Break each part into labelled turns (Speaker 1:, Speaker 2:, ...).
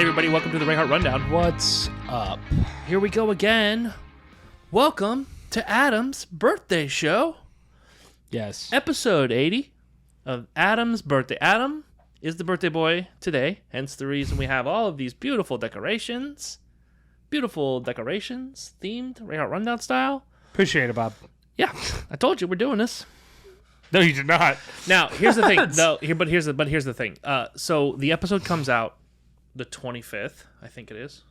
Speaker 1: everybody, welcome to the Rayhart Rundown.
Speaker 2: What's up?
Speaker 1: Here we go again. Welcome to Adam's birthday show.
Speaker 2: Yes.
Speaker 1: Episode 80 of Adam's birthday. Adam is the birthday boy today, hence the reason we have all of these beautiful decorations. Beautiful decorations, themed, Rayhart Rundown style.
Speaker 2: Appreciate it, Bob.
Speaker 1: Yeah, I told you we're doing this.
Speaker 2: No, you did not.
Speaker 1: Now, here's the thing. Here's the thing. So the episode comes out the 25th, I think it is.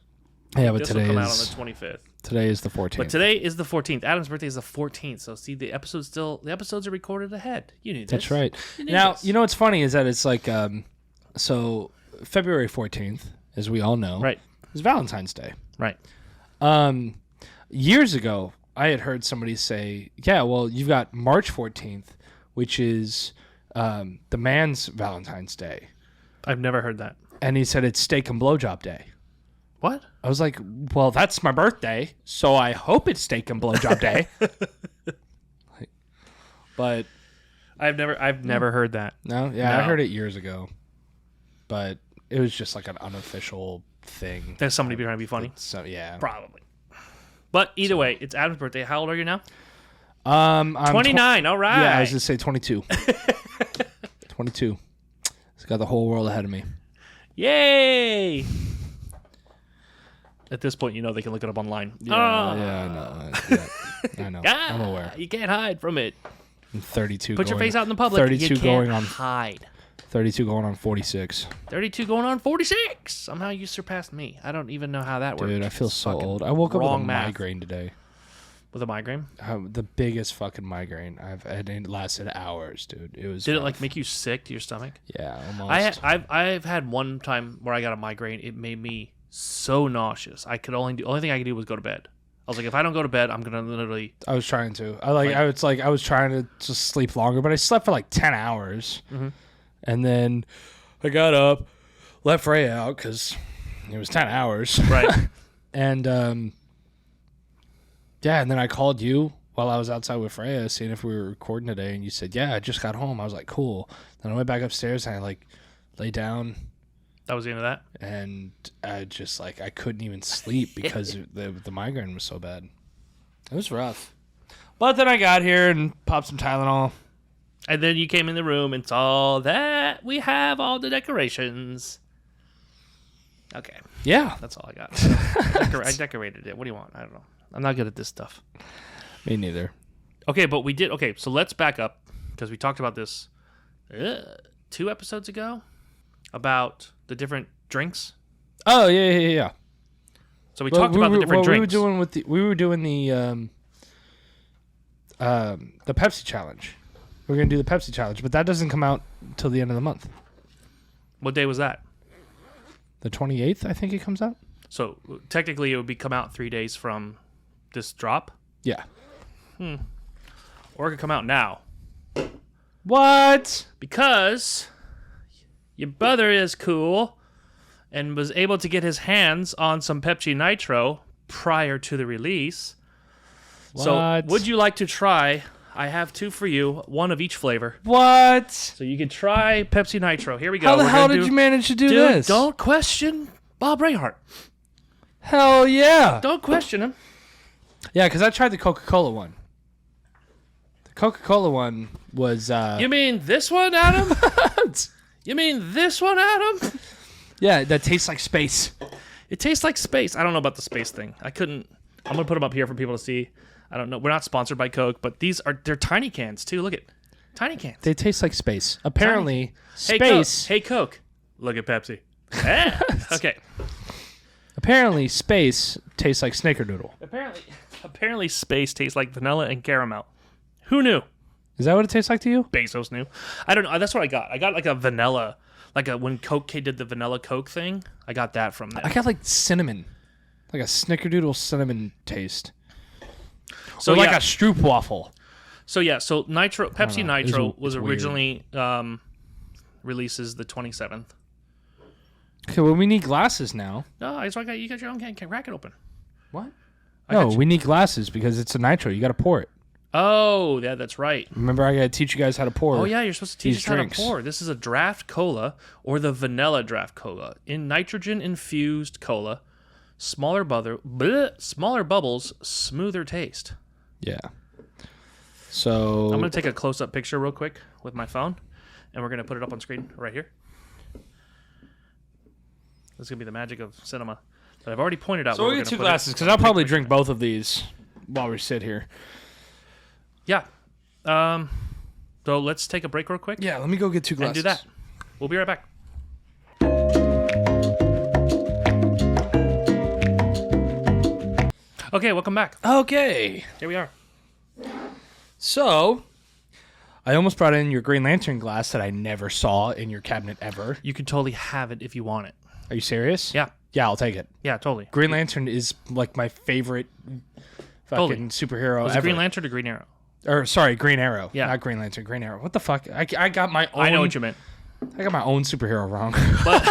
Speaker 2: Yeah, but
Speaker 1: this
Speaker 2: today
Speaker 1: will come
Speaker 2: is
Speaker 1: out on the 25th.
Speaker 2: Today is the 14th.
Speaker 1: But today is the 14th. Adam's birthday is the 14th. So see, the episodes are recorded ahead. You knew this.
Speaker 2: That's right.
Speaker 1: Now,
Speaker 2: you know what's funny is that it's like so February 14th, as we all know,
Speaker 1: right,
Speaker 2: is Valentine's Day.
Speaker 1: Right.
Speaker 2: Years ago, I had heard somebody say, "Yeah, well, you've got March 14th, which is the man's Valentine's Day."
Speaker 1: I've never heard that.
Speaker 2: And he said it's steak and blowjob day.
Speaker 1: What?
Speaker 2: I was like, well, that's my birthday, so I hope it's steak and blowjob day. But
Speaker 1: I've never heard that.
Speaker 2: No, yeah, I heard it years ago, but it was just like an unofficial thing.
Speaker 1: There's somebody trying to be funny.
Speaker 2: So yeah,
Speaker 1: probably. But either way, it's Adam's birthday. How old are you now?
Speaker 2: I'm
Speaker 1: 29. All right.
Speaker 2: Yeah, I was gonna say 22. 22. It's got the whole world ahead of me.
Speaker 1: Yay! At this point, you know they can look it up online.
Speaker 2: Yeah, I know. I know. I'm aware.
Speaker 1: You can't hide from it.
Speaker 2: I'm 32.
Speaker 1: Put your face out in the public.
Speaker 2: 32
Speaker 1: you can't
Speaker 2: going on
Speaker 1: hide.
Speaker 2: 32 going on 46.
Speaker 1: 32 going on 46. Somehow you surpassed me. I don't even know how that works.
Speaker 2: Dude, I feel so old. I woke up with a migraine today.
Speaker 1: With a migraine?
Speaker 2: The biggest fucking migraine I've had. It lasted hours, dude. It was.
Speaker 1: Did
Speaker 2: rough.
Speaker 1: it like make you sick to your stomach?
Speaker 2: Yeah, almost.
Speaker 1: I've had one time where I got a migraine. It made me so nauseous. Only thing I could do was go to bed. I was like, if I don't go to bed, I'm gonna literally.
Speaker 2: I was trying to. I was trying to just sleep longer, but I slept for like 10 hours, and then I got up, let Freya out because it was 10 hours,
Speaker 1: right?
Speaker 2: And yeah, and then I called you while I was outside with Freya, seeing if we were recording today, and you said, yeah, I just got home. I was like, cool. Then I went back upstairs and I like lay down.
Speaker 1: That was the end of that?
Speaker 2: And I just I couldn't even sleep because the migraine was so bad. It was rough. But then I got here and popped some Tylenol.
Speaker 1: And then you came in the room and saw that we have all the decorations. Okay.
Speaker 2: Yeah.
Speaker 1: That's all I got. I decorated it. What do you want? I don't know. I'm not good at this stuff.
Speaker 2: Me neither.
Speaker 1: Okay, but we did. Okay, so let's back up because we talked about this 2 episodes ago about the different drinks.
Speaker 2: Oh yeah.
Speaker 1: So we talked about the different drinks.
Speaker 2: We were doing the Pepsi challenge. We're gonna do the Pepsi challenge, but that doesn't come out until the end of the month.
Speaker 1: What day was that?
Speaker 2: The 28th, I think it comes out.
Speaker 1: So technically, it would come out 3 days from this drop.
Speaker 2: Yeah.
Speaker 1: Or it could come out now.
Speaker 2: What?
Speaker 1: Because your brother is cool and was able to get his hands on some Pepsi Nitro prior to the release.
Speaker 2: What?
Speaker 1: So would you like to try? I have 2 for you, 1 of each flavor.
Speaker 2: What?
Speaker 1: So you can try Pepsi Nitro. Here we go.
Speaker 2: How the hell did you manage to do this?
Speaker 1: Don't question Bob Rayhart.
Speaker 2: Hell yeah.
Speaker 1: Don't question him.
Speaker 2: Yeah, because I tried the Coca-Cola one. The Coca-Cola one was...
Speaker 1: You mean this one, Adam? You mean this one, Adam?
Speaker 2: Yeah, that tastes like space.
Speaker 1: It tastes like space. I don't know about the space thing. I'm going to put them up here for people to see. I don't know. We're not sponsored by Coke, but they're tiny cans, too. Look at tiny cans.
Speaker 2: They taste like space. Apparently, space...
Speaker 1: Hey, Coke. Look at Pepsi. Yeah. Okay.
Speaker 2: Apparently, space tastes like snickerdoodle.
Speaker 1: Apparently, space tastes like vanilla and caramel. Who knew?
Speaker 2: Is that what it tastes like to you?
Speaker 1: Bezos knew. I don't know. That's what I got. I got like a vanilla, when Coke did the vanilla Coke thing. I got that from them.
Speaker 2: I got like cinnamon, like a snickerdoodle cinnamon taste.
Speaker 1: So
Speaker 2: or like a Stroop waffle.
Speaker 1: So Pepsi Nitro was originally releases the 27th.
Speaker 2: Okay, well, we need glasses now.
Speaker 1: No, you got your own can. Crack it open.
Speaker 2: What? No, we need glasses because it's a Nitro. You got to pour it.
Speaker 1: Oh, yeah, that's right.
Speaker 2: Remember, I got to teach you guys how to pour.
Speaker 1: Oh, yeah, you're supposed to teach us
Speaker 2: these
Speaker 1: how
Speaker 2: drinks.
Speaker 1: to pour. This is a draft cola or the vanilla draft cola. In nitrogen-infused cola, smaller bubbles, smoother taste.
Speaker 2: Yeah. So
Speaker 1: I'm going to take a close-up picture real quick with my phone, and we're going to put it up on screen right here. This is going to be the magic of cinema. But I've already pointed out.
Speaker 2: So we'll get 2 glasses because I'll probably drink both of these while we sit here.
Speaker 1: Yeah. So let's take a break real quick.
Speaker 2: Yeah, let me go get 2 glasses.
Speaker 1: And do that. We'll be right back. Okay, welcome back.
Speaker 2: Okay.
Speaker 1: Here we are.
Speaker 2: So, I almost brought in your Green Lantern glass that I never saw in your cabinet ever.
Speaker 1: You can totally have it if you want it.
Speaker 2: Are you serious?
Speaker 1: Yeah.
Speaker 2: Yeah, I'll take it.
Speaker 1: Yeah, totally.
Speaker 2: Green Lantern is like my favorite fucking superhero
Speaker 1: Was
Speaker 2: ever.
Speaker 1: it Green Lantern or Green Arrow?
Speaker 2: Or sorry, Green Arrow.
Speaker 1: Yeah.
Speaker 2: Not Green Lantern, Green Arrow. What the fuck? I got my own.
Speaker 1: I know what you meant.
Speaker 2: I got my own superhero wrong.
Speaker 1: But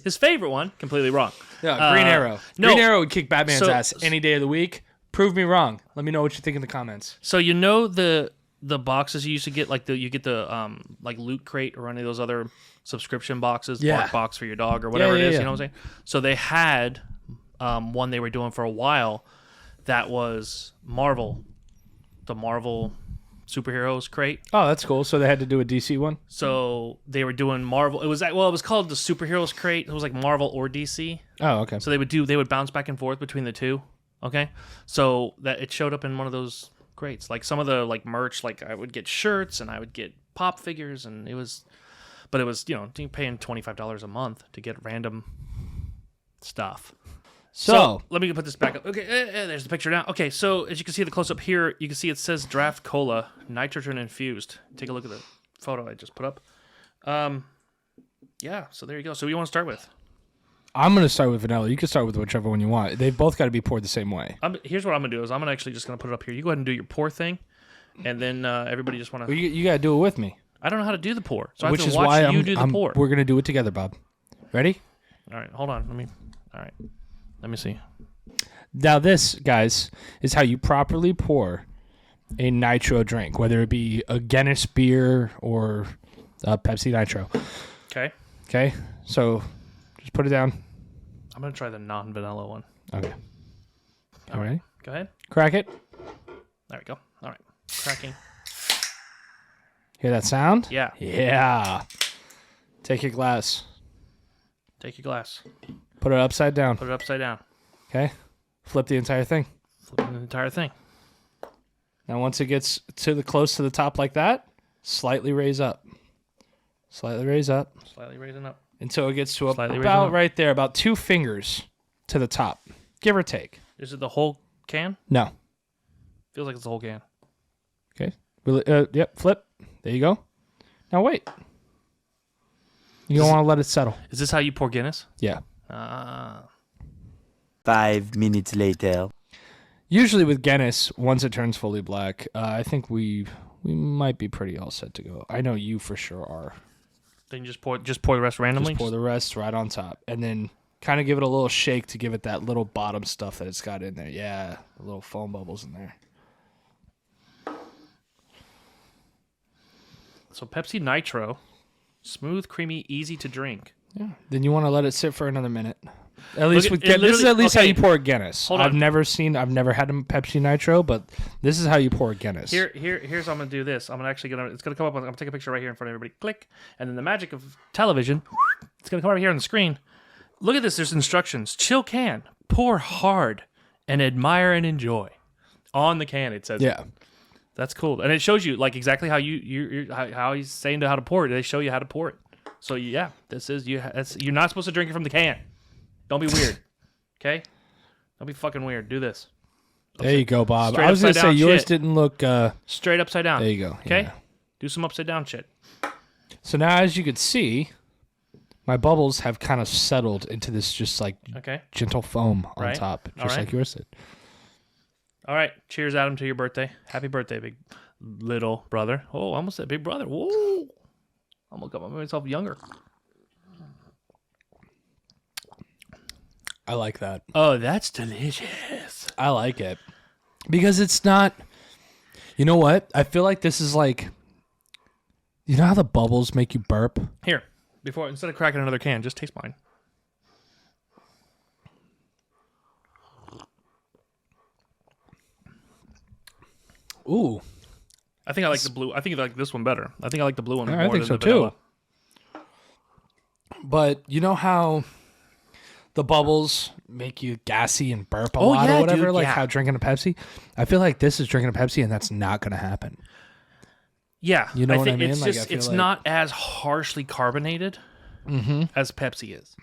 Speaker 1: his favorite one, completely wrong.
Speaker 2: Yeah, Green Arrow.
Speaker 1: no.
Speaker 2: Green Arrow would kick Batman's
Speaker 1: So-
Speaker 2: ass any day of the week. Prove me wrong. Let me know what you think in the comments.
Speaker 1: So you know the boxes you used to get, like you get the like Loot Crate or any of those other subscription boxes,
Speaker 2: Yeah.
Speaker 1: Bark Box for your dog or whatever
Speaker 2: Yeah,
Speaker 1: it is.
Speaker 2: yeah.
Speaker 1: You know what I'm saying? So they had one they were doing for a while that was Marvel, the Marvel superheroes crate.
Speaker 2: Oh, that's cool. So they had to do a DC one?
Speaker 1: So they were doing Marvel. It was called the superheroes crate. It was like Marvel or DC.
Speaker 2: Oh, okay.
Speaker 1: So they would bounce back and forth between the two. Okay, so that it showed up in one of those crates. Like some of the like merch, like I would get shirts and I would get pop figures, and it was you're paying $25 a month to get random stuff. So let me put this back up. Okay, there's the picture now. Okay, so as you can see the close up here, you can see it says Draft Cola, nitrogen infused. Take a look at the photo I just put up. Yeah, so there you go. So what do you want to start with?
Speaker 2: I'm going to start with vanilla. You can start with whichever one you want. They've both got to be poured the same way.
Speaker 1: Here's what I'm going to do is I'm actually just going to put it up here. You go ahead and do your pour thing, and then everybody just want
Speaker 2: Well,
Speaker 1: to...
Speaker 2: you got to do it with me.
Speaker 1: I don't know how to do the pour, so I
Speaker 2: Which
Speaker 1: have
Speaker 2: is
Speaker 1: to watch
Speaker 2: why
Speaker 1: you do the pour.
Speaker 2: We're going to do it together, Bob. Ready?
Speaker 1: All right, hold on. Let me see.
Speaker 2: Now this, guys, is how you properly pour a nitro drink, whether it be a Guinness beer or Pepsi Nitro.
Speaker 1: Okay.
Speaker 2: Okay? So just put it down.
Speaker 1: I'm going to try the non-vanilla one.
Speaker 2: Okay. All right.
Speaker 1: Go ahead.
Speaker 2: Crack it.
Speaker 1: There we go. All right. Cracking.
Speaker 2: Hear that sound?
Speaker 1: Yeah.
Speaker 2: Yeah. Take your glass.
Speaker 1: Take your glass.
Speaker 2: Put it upside down.
Speaker 1: Put it upside down.
Speaker 2: Okay? Flip the entire thing.
Speaker 1: Flip the entire thing.
Speaker 2: Now once it gets close to the top like that, slightly raise up. Slightly raise up.
Speaker 1: Slightly raising up.
Speaker 2: Until it gets to
Speaker 1: Slightly raising
Speaker 2: about
Speaker 1: up.
Speaker 2: right there, about 2 fingers to the top, give or take.
Speaker 1: Is it the whole can?
Speaker 2: No.
Speaker 1: Feels like it's the whole can.
Speaker 2: Okay. Yep. Flip. There you go. Now wait. You don't want to let it settle.
Speaker 1: Is this how you pour Guinness?
Speaker 2: Yeah.
Speaker 3: 5 minutes later.
Speaker 2: Usually with Guinness, once it turns fully black, I think we might be pretty all set to go. I know you for sure are.
Speaker 1: Then you just pour the rest randomly?
Speaker 2: Just pour the rest right on top, and then kind of give it a little shake to give it that little bottom stuff that it's got in there. Yeah, the little foam bubbles in there.
Speaker 1: So Pepsi Nitro, smooth, creamy, easy to drink.
Speaker 2: Yeah. Then you want to let it sit for another minute. At least with
Speaker 1: it
Speaker 2: Guinness, this is at least how
Speaker 1: okay.
Speaker 2: you pour Guinness.
Speaker 1: Hold on.
Speaker 2: I've never had a Pepsi Nitro, but this is how you pour Guinness.
Speaker 1: Here's how I'm gonna do this. It's gonna come up. I'm gonna take a picture right here in front of everybody. Click, and then the magic of television. It's gonna come over here on the screen. Look at this. There's instructions. Chill can. Pour hard and admire and enjoy. On the can it says.
Speaker 2: Yeah.
Speaker 1: That's cool, and it shows you like exactly how how he's saying how to pour it. They show you how to pour it. So yeah, this is you're not supposed to drink it from the can. Don't be weird, okay? Don't be fucking weird. Do this.
Speaker 2: There you go, Bob.
Speaker 1: Straight
Speaker 2: I was gonna
Speaker 1: upside
Speaker 2: say
Speaker 1: down
Speaker 2: yours
Speaker 1: shit.
Speaker 2: didn't look.
Speaker 1: Straight upside down.
Speaker 2: There you go.
Speaker 1: Okay,
Speaker 2: Yeah.
Speaker 1: do some upside down shit.
Speaker 2: So now, as you can see, my bubbles have kind of settled into this just like
Speaker 1: Okay.
Speaker 2: gentle foam on
Speaker 1: Right.
Speaker 2: top,
Speaker 1: All
Speaker 2: just
Speaker 1: right.
Speaker 2: like yours did.
Speaker 1: All right. Cheers, Adam, to your birthday. Happy birthday, big little brother. Oh, I almost said big brother. Whoa. I'm gonna make myself younger.
Speaker 2: I like that.
Speaker 1: Oh, that's delicious.
Speaker 2: I like it because it's not. You know what? I feel like this is like, you know how the bubbles make you burp?
Speaker 1: Here, instead of cracking another can, just taste mine.
Speaker 2: Ooh.
Speaker 1: I think I like the blue. I think I like this one better. I think I like the blue one more
Speaker 2: I think
Speaker 1: than
Speaker 2: so
Speaker 1: the vanilla.
Speaker 2: too. But you know how the bubbles make you gassy and burp a lot or whatever?
Speaker 1: Dude,
Speaker 2: like how drinking a Pepsi? I feel like this is drinking a Pepsi and that's not going to happen.
Speaker 1: Yeah,
Speaker 2: You know what I
Speaker 1: think
Speaker 2: mean?
Speaker 1: It's
Speaker 2: Like,
Speaker 1: just
Speaker 2: I feel
Speaker 1: it's
Speaker 2: like-
Speaker 1: not as harshly carbonated as Pepsi is.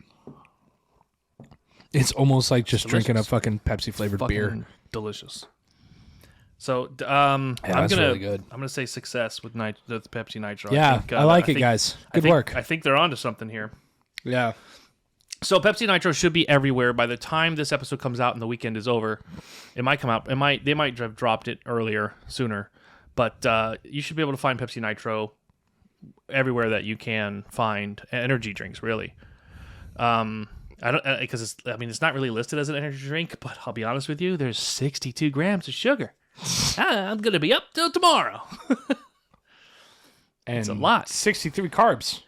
Speaker 2: It's almost like just
Speaker 1: delicious.
Speaker 2: drinking a fucking Pepsi flavored beer.
Speaker 1: Fucking delicious. So I'm
Speaker 2: that's
Speaker 1: gonna
Speaker 2: really good.
Speaker 1: I'm gonna say success with with Pepsi Nitro.
Speaker 2: Yeah, I like it, guys. Good work.
Speaker 1: I think they're onto something here.
Speaker 2: Yeah.
Speaker 1: So Pepsi Nitro should be everywhere by the time this episode comes out and the weekend is over. It might come out. They might have dropped it sooner, but you should be able to find Pepsi Nitro everywhere that you can find energy drinks. Really, I don't because it's not really listed as an energy drink, but I'll be honest with you, there's 62 grams of sugar. I'm gonna be up till tomorrow.
Speaker 2: And
Speaker 1: it's a lot.
Speaker 2: 63 carbs,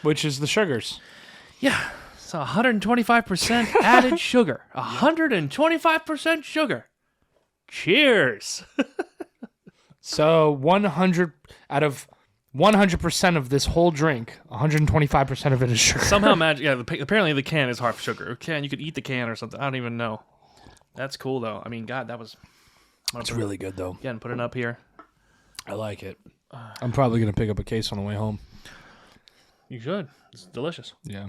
Speaker 2: which is the sugars.
Speaker 1: Yeah. So 125% added sugar. 125% sugar. Cheers.
Speaker 2: So 100 out of 100% of this whole drink, 125% of it is sugar.
Speaker 1: Somehow magic. Yeah, apparently the can is half sugar. You could eat the can or something. I don't even know. That's cool though. I mean, God, that was.
Speaker 2: It's really good though.
Speaker 1: Yeah, and put it up here.
Speaker 2: I like it. I'm probably gonna pick up a case on the way home.
Speaker 1: You should. It's delicious.
Speaker 2: Yeah.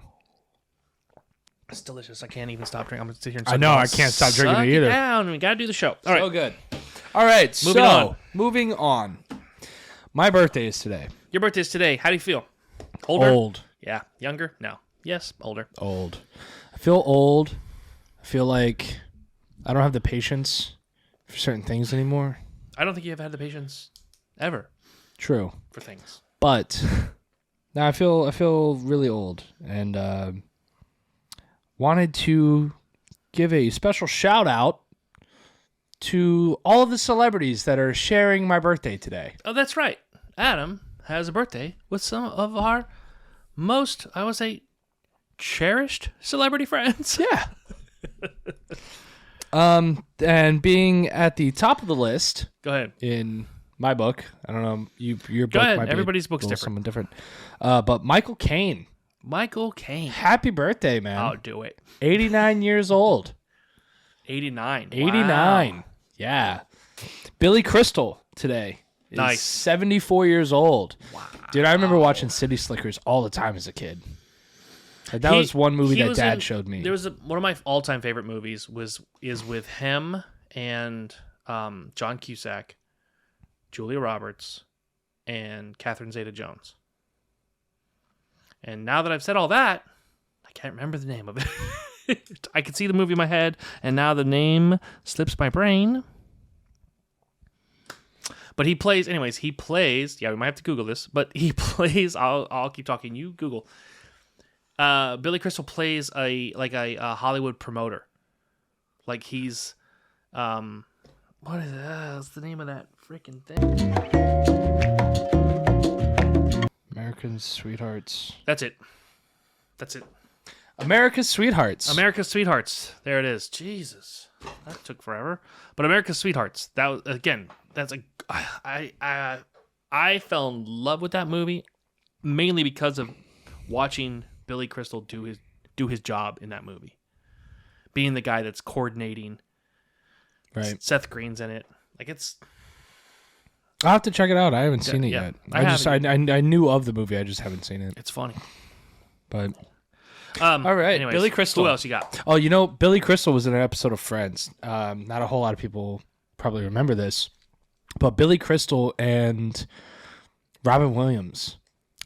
Speaker 1: It's delicious. I can't even stop drinking. I'm gonna sit here and
Speaker 2: I know, I can't stop drinking
Speaker 1: suck
Speaker 2: it either.
Speaker 1: Down. We gotta do the show. All right.
Speaker 2: So good. All right.
Speaker 1: Moving
Speaker 2: Moving on. My birthday is today.
Speaker 1: Your birthday is today. How do you feel? Older?
Speaker 2: Old.
Speaker 1: Yeah. Younger? No. Yes. Older.
Speaker 2: Old. I feel old. I feel like I don't have the patience for certain things anymore.
Speaker 1: I don't think you have had the patience ever
Speaker 2: True.
Speaker 1: for things.
Speaker 2: But now I feel really old and wanted to give a special shout out to all of the celebrities that are sharing my birthday today.
Speaker 1: Oh, that's right. Adam has a birthday with some of our most, I would say, cherished celebrity friends.
Speaker 2: Yeah. And being at the top of the list
Speaker 1: Go ahead.
Speaker 2: in my book, I don't know, your book
Speaker 1: Go ahead.
Speaker 2: might be
Speaker 1: Everybody's book's
Speaker 2: a little
Speaker 1: different.
Speaker 2: someone different. But Michael Caine,
Speaker 1: Michael Caine.
Speaker 2: happy birthday, man.
Speaker 1: I'll do it.
Speaker 2: 89 years old.
Speaker 1: 89.
Speaker 2: 89.
Speaker 1: Wow.
Speaker 2: Yeah. Billy Crystal today is
Speaker 1: Nice.
Speaker 2: 74 years old. Wow. Dude, I remember watching City Slickers all the time as a kid. Like, that was one movie
Speaker 1: he
Speaker 2: that
Speaker 1: was
Speaker 2: Dad
Speaker 1: in-
Speaker 2: showed me.
Speaker 1: There was one of my all-time favorite movies is with him and John Cusack, Julia Roberts, and Catherine Zeta-Jones. And now that I've said all that, I can't remember the name of it. I could see the movie in my head, and now the name slips my brain. But he plays, yeah, we might have to Google this, but he plays, I'll keep talking, you Google. Billy Crystal plays a Hollywood promoter. Like he's, what is that? What's the name of that freaking thing?
Speaker 2: American Sweethearts.
Speaker 1: That's it.
Speaker 2: America's Sweethearts.
Speaker 1: America's Sweethearts. There it is. Jesus, that took forever. But America's Sweethearts. That was, again. That's I fell in love with that movie mainly because of watching Billy Crystal do his job in that movie, being the guy that's coordinating.
Speaker 2: Right.
Speaker 1: Seth Green's in it. Like it's.
Speaker 2: I'll have to check it out. I haven't seen it
Speaker 1: yeah.
Speaker 2: yet.
Speaker 1: I
Speaker 2: I knew of the movie. I just haven't seen it.
Speaker 1: It's funny.
Speaker 2: But
Speaker 1: All
Speaker 2: right,
Speaker 1: anyways,
Speaker 2: Billy Crystal.
Speaker 1: Who else you got?
Speaker 2: oh, you know, Billy Crystal was in an episode of Friends. Not a whole lot of people probably remember this, but Billy Crystal and Robin Williams.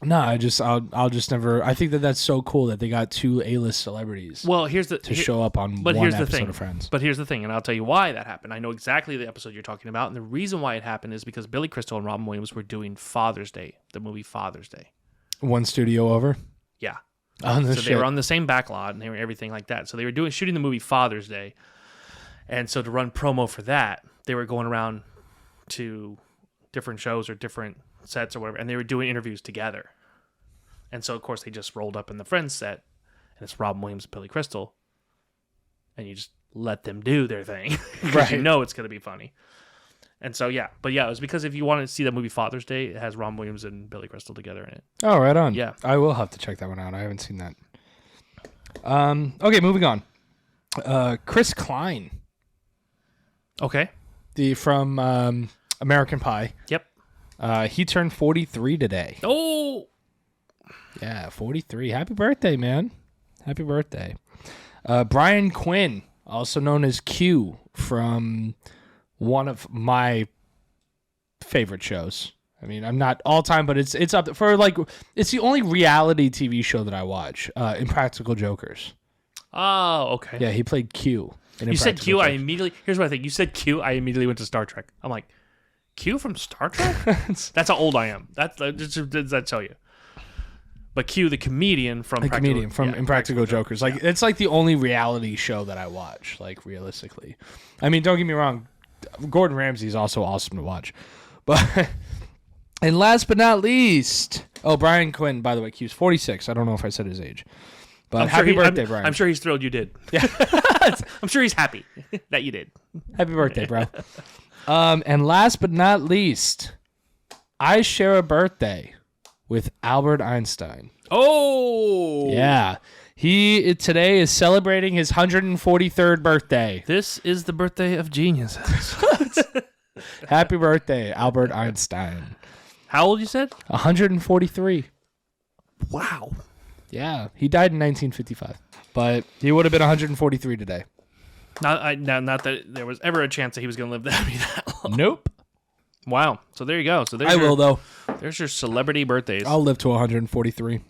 Speaker 2: No, I'll just never. I think that's so cool that they got two A-list celebrities
Speaker 1: Well,
Speaker 2: to show up on
Speaker 1: but
Speaker 2: one
Speaker 1: here's the
Speaker 2: episode
Speaker 1: thing.
Speaker 2: of Friends.
Speaker 1: But here's the thing, and I'll tell you why that happened. I know exactly the episode you're talking about, and the reason why it happened is because Billy Crystal and Robin Williams were doing Father's Day, the movie Father's Day.
Speaker 2: One studio over.
Speaker 1: Yeah.
Speaker 2: Oh, no
Speaker 1: So
Speaker 2: shit.
Speaker 1: they were on the same backlot and they were everything like that. So they were shooting the movie Father's Day. And so to run promo for that, they were going around to different shows or different sets or whatever, and they were doing interviews together. And so, of course, they just rolled up in the Friends set, and it's Robin Williams and Billy Crystal, and you just let them do their thing because you know it's going to be funny. And so, yeah. But, yeah, it was because if you want to see that movie Father's Day, it has Robin Williams and Billy Crystal together in it.
Speaker 2: Oh, right on.
Speaker 1: Yeah.
Speaker 2: I will have to check that one out. I haven't seen that. Okay, moving on. Chris Klein.
Speaker 1: Okay.
Speaker 2: From American Pie.
Speaker 1: Yep.
Speaker 2: He turned 43 today.
Speaker 1: Oh!
Speaker 2: Yeah, 43. Happy birthday, man. Happy birthday. Brian Quinn, also known as Q, from one of my favorite shows. I mean, I'm not all time, but it's up for like it's the only reality TV show that I watch. Impractical Jokers.
Speaker 1: Oh, okay.
Speaker 2: Yeah, he played Q.
Speaker 1: You said Q. Here's what I think. You said Q. I immediately went to Star Trek. I'm like, Q from Star Trek? That's how old I am. That does that tell you? But Q, the comedian from
Speaker 2: Impractical Jokers. Like it's like the only reality show that I watch. Like realistically, I mean, don't get me wrong. Gordon Ramsay is also awesome to watch, but and last but not least, Brian Quinn. By the way, Q's 46. I don't know if I said his age, but happy birthday, Brian.
Speaker 1: I'm sure he's thrilled you did. Yeah, I'm sure he's happy that you did.
Speaker 2: Happy birthday, bro. And last but not least, I share a birthday with Albert Einstein.
Speaker 1: Oh!
Speaker 2: Yeah. He today is celebrating his 143rd birthday.
Speaker 1: This is the birthday of geniuses.
Speaker 2: Happy birthday, Albert Einstein.
Speaker 1: How old you said?
Speaker 2: 143.
Speaker 1: Wow.
Speaker 2: Yeah. He died in 1955. But he would have been 143 today.
Speaker 1: Not that there was ever a chance that he was going to live that long.
Speaker 2: Nope.
Speaker 1: Wow. So there you go. So
Speaker 2: I will, though.
Speaker 1: There's your celebrity birthdays.
Speaker 2: I'll live to 143.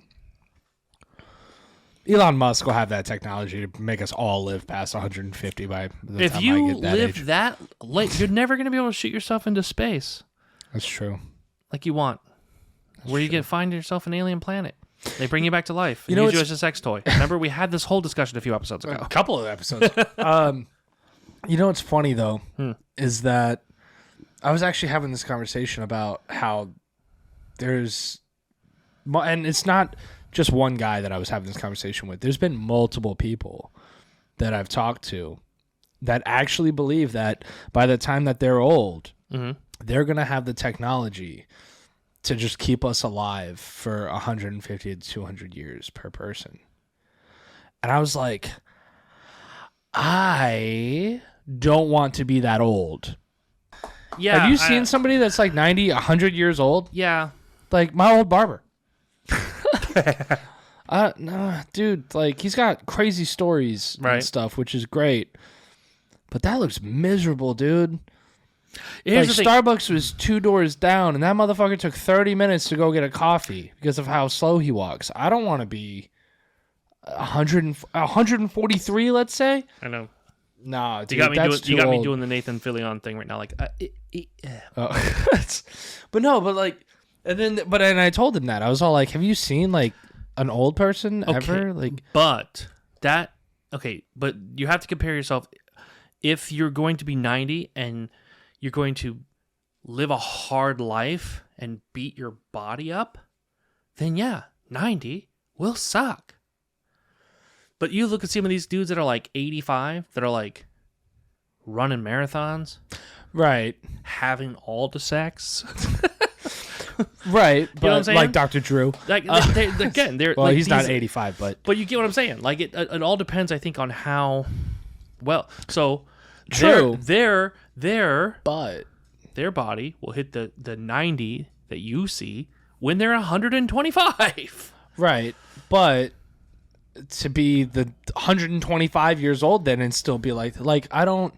Speaker 2: Elon Musk will have that technology to make us all live past 150 by the time I get that age. If you live
Speaker 1: that late, you're never going to be able to shoot yourself into space.
Speaker 2: That's true.
Speaker 1: Like you want. Where you find yourself an alien planet. They bring you back to life.
Speaker 2: You know,
Speaker 1: use you as a sex toy. Remember, we had this whole discussion a few episodes ago.
Speaker 2: A couple of episodes. You know what's funny, though, is that I was actually having this conversation about how there's... And it's not just one guy that I was having this conversation with. There's been multiple people that I've talked to that actually believe that by the time that they're old, they're going to have the technology to just keep us alive for 150 to 200 years per person. And I was like, I don't want to be that old.
Speaker 1: Yeah.
Speaker 2: Have you seen somebody that's like 90, 100 years old?
Speaker 1: Yeah.
Speaker 2: Like my old barber. No, dude, like he's got crazy stories and stuff, which is great. But that looks miserable, dude. Like Starbucks was 2 doors down, and that motherfucker took 30 minutes to go get a coffee because of how slow he walks. I don't want to be 143, let's say.
Speaker 1: I know.
Speaker 2: Nah, dude,
Speaker 1: you got me doing the Nathan Fillion thing right now. Like,
Speaker 2: but no, but like, and I told him that I was all like, "Have you seen like an old person ever?" Like,
Speaker 1: but you have to compare yourself. If you're going to be 90 and you're going to live a hard life and beat your body up, then yeah, 90 will suck. But you look at some of these dudes that are like 85, that are like running marathons.
Speaker 2: Right.
Speaker 1: Having all the sex.
Speaker 2: Right.
Speaker 1: But you know what I'm saying?
Speaker 2: Like Dr. Drew.
Speaker 1: Like, they're
Speaker 2: well,
Speaker 1: like
Speaker 2: he's not 85, but...
Speaker 1: But you get what I'm saying. Like, it all depends, I think, on how... Well, so...
Speaker 2: True.
Speaker 1: Their body will hit the 90 that you see when they're 125.
Speaker 2: Right. But to be the 125 years old then and still be like I don't...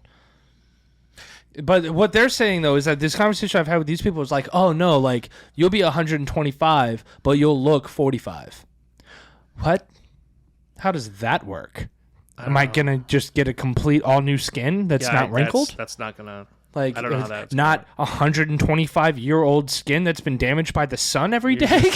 Speaker 2: But what they're saying, though, is that this conversation I've had with these people is like, oh, no, like, you'll be 125, but you'll look 45. What? How does that work? Am I going to just get a complete all-new skin that's not wrinkled?
Speaker 1: That's not going to...
Speaker 2: Like,
Speaker 1: I don't know how that's
Speaker 2: not 125-year-old skin that's been damaged by the sun every day?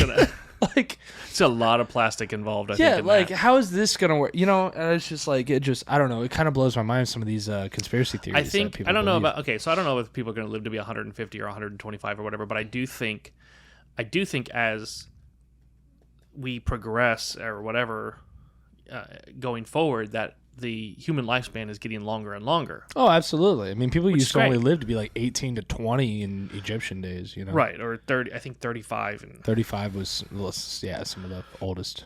Speaker 2: Like,
Speaker 1: It's a lot of plastic involved. I think. In
Speaker 2: like
Speaker 1: that.
Speaker 2: how is this gonna work? You know, and it's just like I don't know. It kind of blows my mind some of these conspiracy theories.
Speaker 1: I think
Speaker 2: that people
Speaker 1: I don't know
Speaker 2: believe.
Speaker 1: about. Okay, so I don't know if people are going to live to be 150 or 125 or whatever, but I do think as we progress or whatever going forward, that the human lifespan is getting longer and longer.
Speaker 2: Oh, absolutely. I mean, people
Speaker 1: Which
Speaker 2: used
Speaker 1: is
Speaker 2: to only
Speaker 1: great.
Speaker 2: live to be like 18 to 20 in Egyptian days. You know,
Speaker 1: Right, or 30. I think 35 and
Speaker 2: 35 was some of the oldest.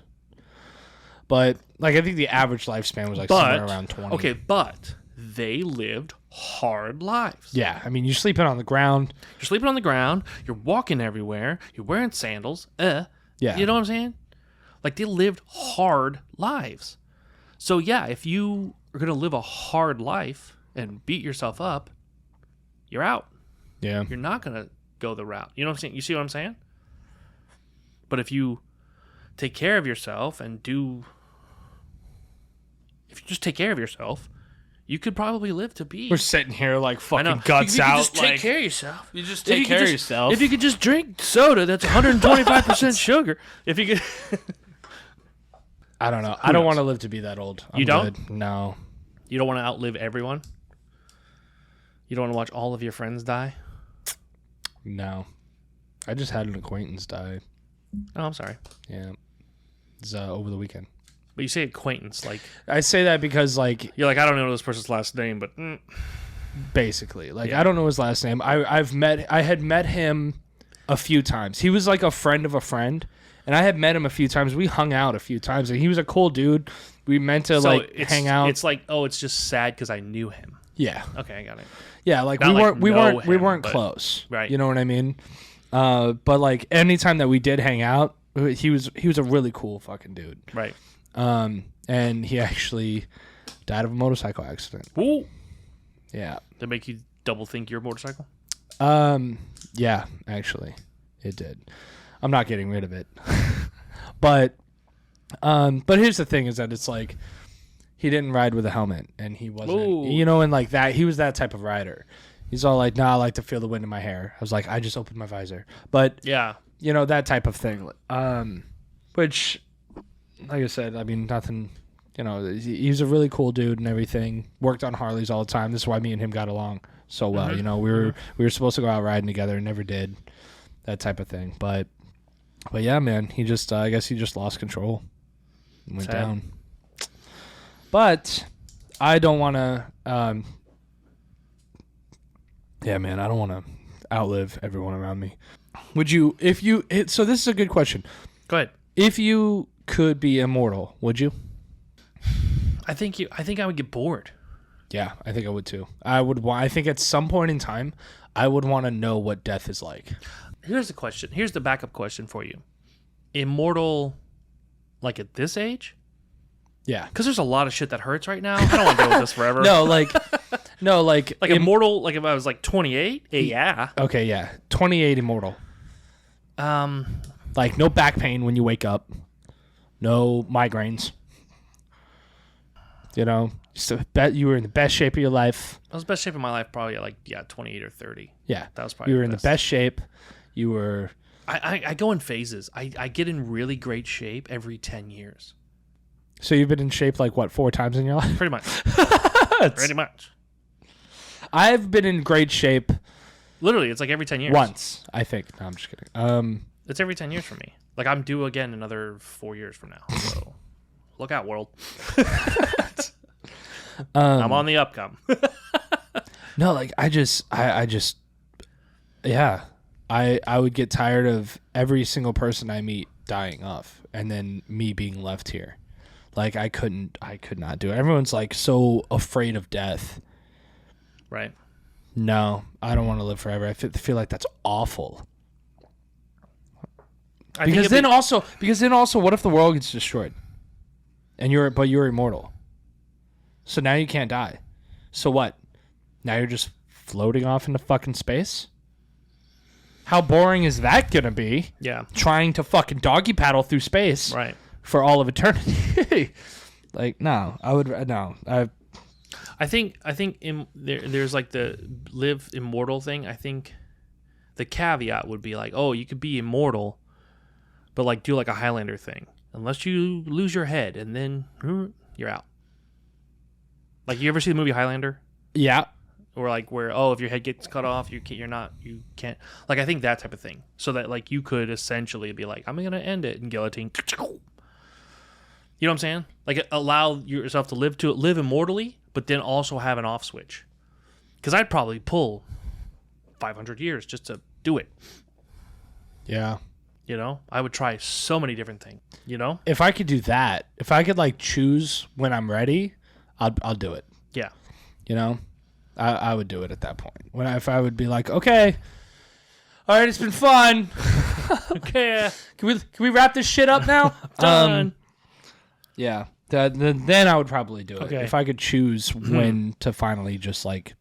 Speaker 2: But like, I think the average lifespan was like somewhere around 20.
Speaker 1: Okay, but they lived hard lives.
Speaker 2: Yeah, I mean, you're sleeping on the ground.
Speaker 1: You're sleeping on the ground. You're walking everywhere. You're wearing sandals.
Speaker 2: Yeah,
Speaker 1: You know what I'm saying? Like, they lived hard lives. So, yeah, if you are going to live a hard life and beat yourself up, you're out.
Speaker 2: yeah.
Speaker 1: You're not going to go the route. You know what I'm saying? You see what I'm saying? But if you take care of yourself and if you just take care of yourself, you could probably live to be.
Speaker 2: We're sitting here like
Speaker 1: I know.
Speaker 2: fucking guts
Speaker 1: If you could
Speaker 2: out.
Speaker 1: just take
Speaker 2: like,
Speaker 1: care of yourself.
Speaker 2: you just
Speaker 1: If
Speaker 2: take
Speaker 1: you could
Speaker 2: care of
Speaker 1: just-
Speaker 2: yourself.
Speaker 1: If you could just drink soda that's 125% sugar. If you could.
Speaker 2: I don't know. I don't
Speaker 1: knows?
Speaker 2: want to live to be that old.
Speaker 1: You don't?
Speaker 2: Good. No.
Speaker 1: You don't want to outlive everyone? You don't want to watch all of your friends die?
Speaker 2: No. I just had an acquaintance die.
Speaker 1: Oh, I'm sorry.
Speaker 2: Yeah. It's over the weekend.
Speaker 1: But you say acquaintance, like
Speaker 2: I say that because, like,
Speaker 1: you're like, I don't know this person's last name, but
Speaker 2: basically, like,
Speaker 1: Yeah.
Speaker 2: I don't know his last name. I had met him a few times. He was like a friend of a friend, and I had met him a few times. We hung out a few times, and he was a cool dude. We meant to hang out.
Speaker 1: It's like, oh, it's just sad because I knew him.
Speaker 2: Yeah,
Speaker 1: Okay, I got it.
Speaker 2: yeah. Like
Speaker 1: Not like
Speaker 2: we
Speaker 1: know
Speaker 2: weren't
Speaker 1: him, but-
Speaker 2: close.
Speaker 1: Right.
Speaker 2: You know what I mean? But like anytime that we did hang out, he was a really cool fucking dude.
Speaker 1: Right.
Speaker 2: And he actually died of a motorcycle accident.
Speaker 1: Ooh.
Speaker 2: Yeah.
Speaker 1: That make you double think your motorcycle?
Speaker 2: Yeah, actually, it did. I'm not getting rid of it. but here's the thing: is that it's like he didn't ride with a helmet, and he wasn't,
Speaker 1: Ooh.
Speaker 2: you know, and like that, he was that type of rider. He's all like, "Nah, I like to feel the wind in my hair." I was like, "I just opened my visor," but
Speaker 1: Yeah.
Speaker 2: you know, that type of thing. Which, like I said, I mean, nothing. You know, he's a really cool dude and everything. Worked on Harleys all the time. This is why me and him got along so well.
Speaker 1: Mhm.
Speaker 2: You know, we were supposed to go out riding together and never did. That type of thing. But yeah, man, he just I guess he just lost control and went
Speaker 1: Sad.
Speaker 2: down. But I don't want to. Yeah, man, I don't want to outlive everyone around me. Would you, if you? So this is a good question.
Speaker 1: Go ahead.
Speaker 2: If you could be immortal, would you?
Speaker 1: I think I would get bored.
Speaker 2: Yeah, I think I would too. I think at some point in time, I would want to know what death is like.
Speaker 1: Here's the question. Here's the backup question for you. Immortal, like at this age?
Speaker 2: Yeah.
Speaker 1: Because there's a lot of shit that hurts right now. I don't want to deal with this forever.
Speaker 2: No, like
Speaker 1: Like immortal, like if I was like 28? Yeah.
Speaker 2: Okay, yeah. 28 immortal. Like no back pain when you wake up. No migraines. You know, you were in the best shape of your life.
Speaker 1: I was best shape of my life probably at like 28 or 30.
Speaker 2: Yeah.
Speaker 1: That was probably
Speaker 2: You were in the best shape. You were
Speaker 1: I go in phases. I get in really great shape every 10 years.
Speaker 2: So you've been in shape like what, 4 times in your life?
Speaker 1: Pretty much. Pretty much.
Speaker 2: I've been in great shape
Speaker 1: Literally, it's like every 10 years.
Speaker 2: once, I think. No, I'm just kidding.
Speaker 1: It's every 10 years for me. Like I'm due again another 4 years from now. So look out, world. I'm on the upcome.
Speaker 2: No, like I just yeah. I would get tired of every single person I meet dying off and then me being left here. Like I could not do it. Everyone's like so afraid of death.
Speaker 1: Right.
Speaker 2: No, I don't want to live forever. I feel like that's awful. Because then also, what if the world gets destroyed? And you're immortal. So now you can't die. So what? Now you're just floating off into fucking space? How boring is that gonna be?
Speaker 1: Yeah.
Speaker 2: Trying to fucking doggy paddle through space
Speaker 1: Right.
Speaker 2: for all of eternity. Like, no.
Speaker 1: I think there's like the live immortal thing. I think the caveat would be like, oh, you could be immortal, but like do like a Highlander thing. Unless you lose your head, and then you're out. Like, you ever see the movie Highlander?
Speaker 2: Yeah.
Speaker 1: Or like where if your head gets cut off, you can't. Like, I think that type of thing. So that like you could essentially be like, I'm gonna end it and guillotine. You know what I'm saying? Like, allow yourself to live immortally, but then also have an off switch. Because I'd probably pull 500 years just to do it.
Speaker 2: Yeah.
Speaker 1: You know, I would try so many different things. You know,
Speaker 2: If I could do that, if I could like choose when I'm ready, I'll do it.
Speaker 1: yeah.
Speaker 2: You know, I would do it at that point. If I would be like, okay, all right, it's been fun.
Speaker 1: Okay,
Speaker 2: Can we wrap this shit up now?
Speaker 1: done.
Speaker 2: Yeah. Then I would probably do it.
Speaker 1: Okay.
Speaker 2: If I could choose when to finally just like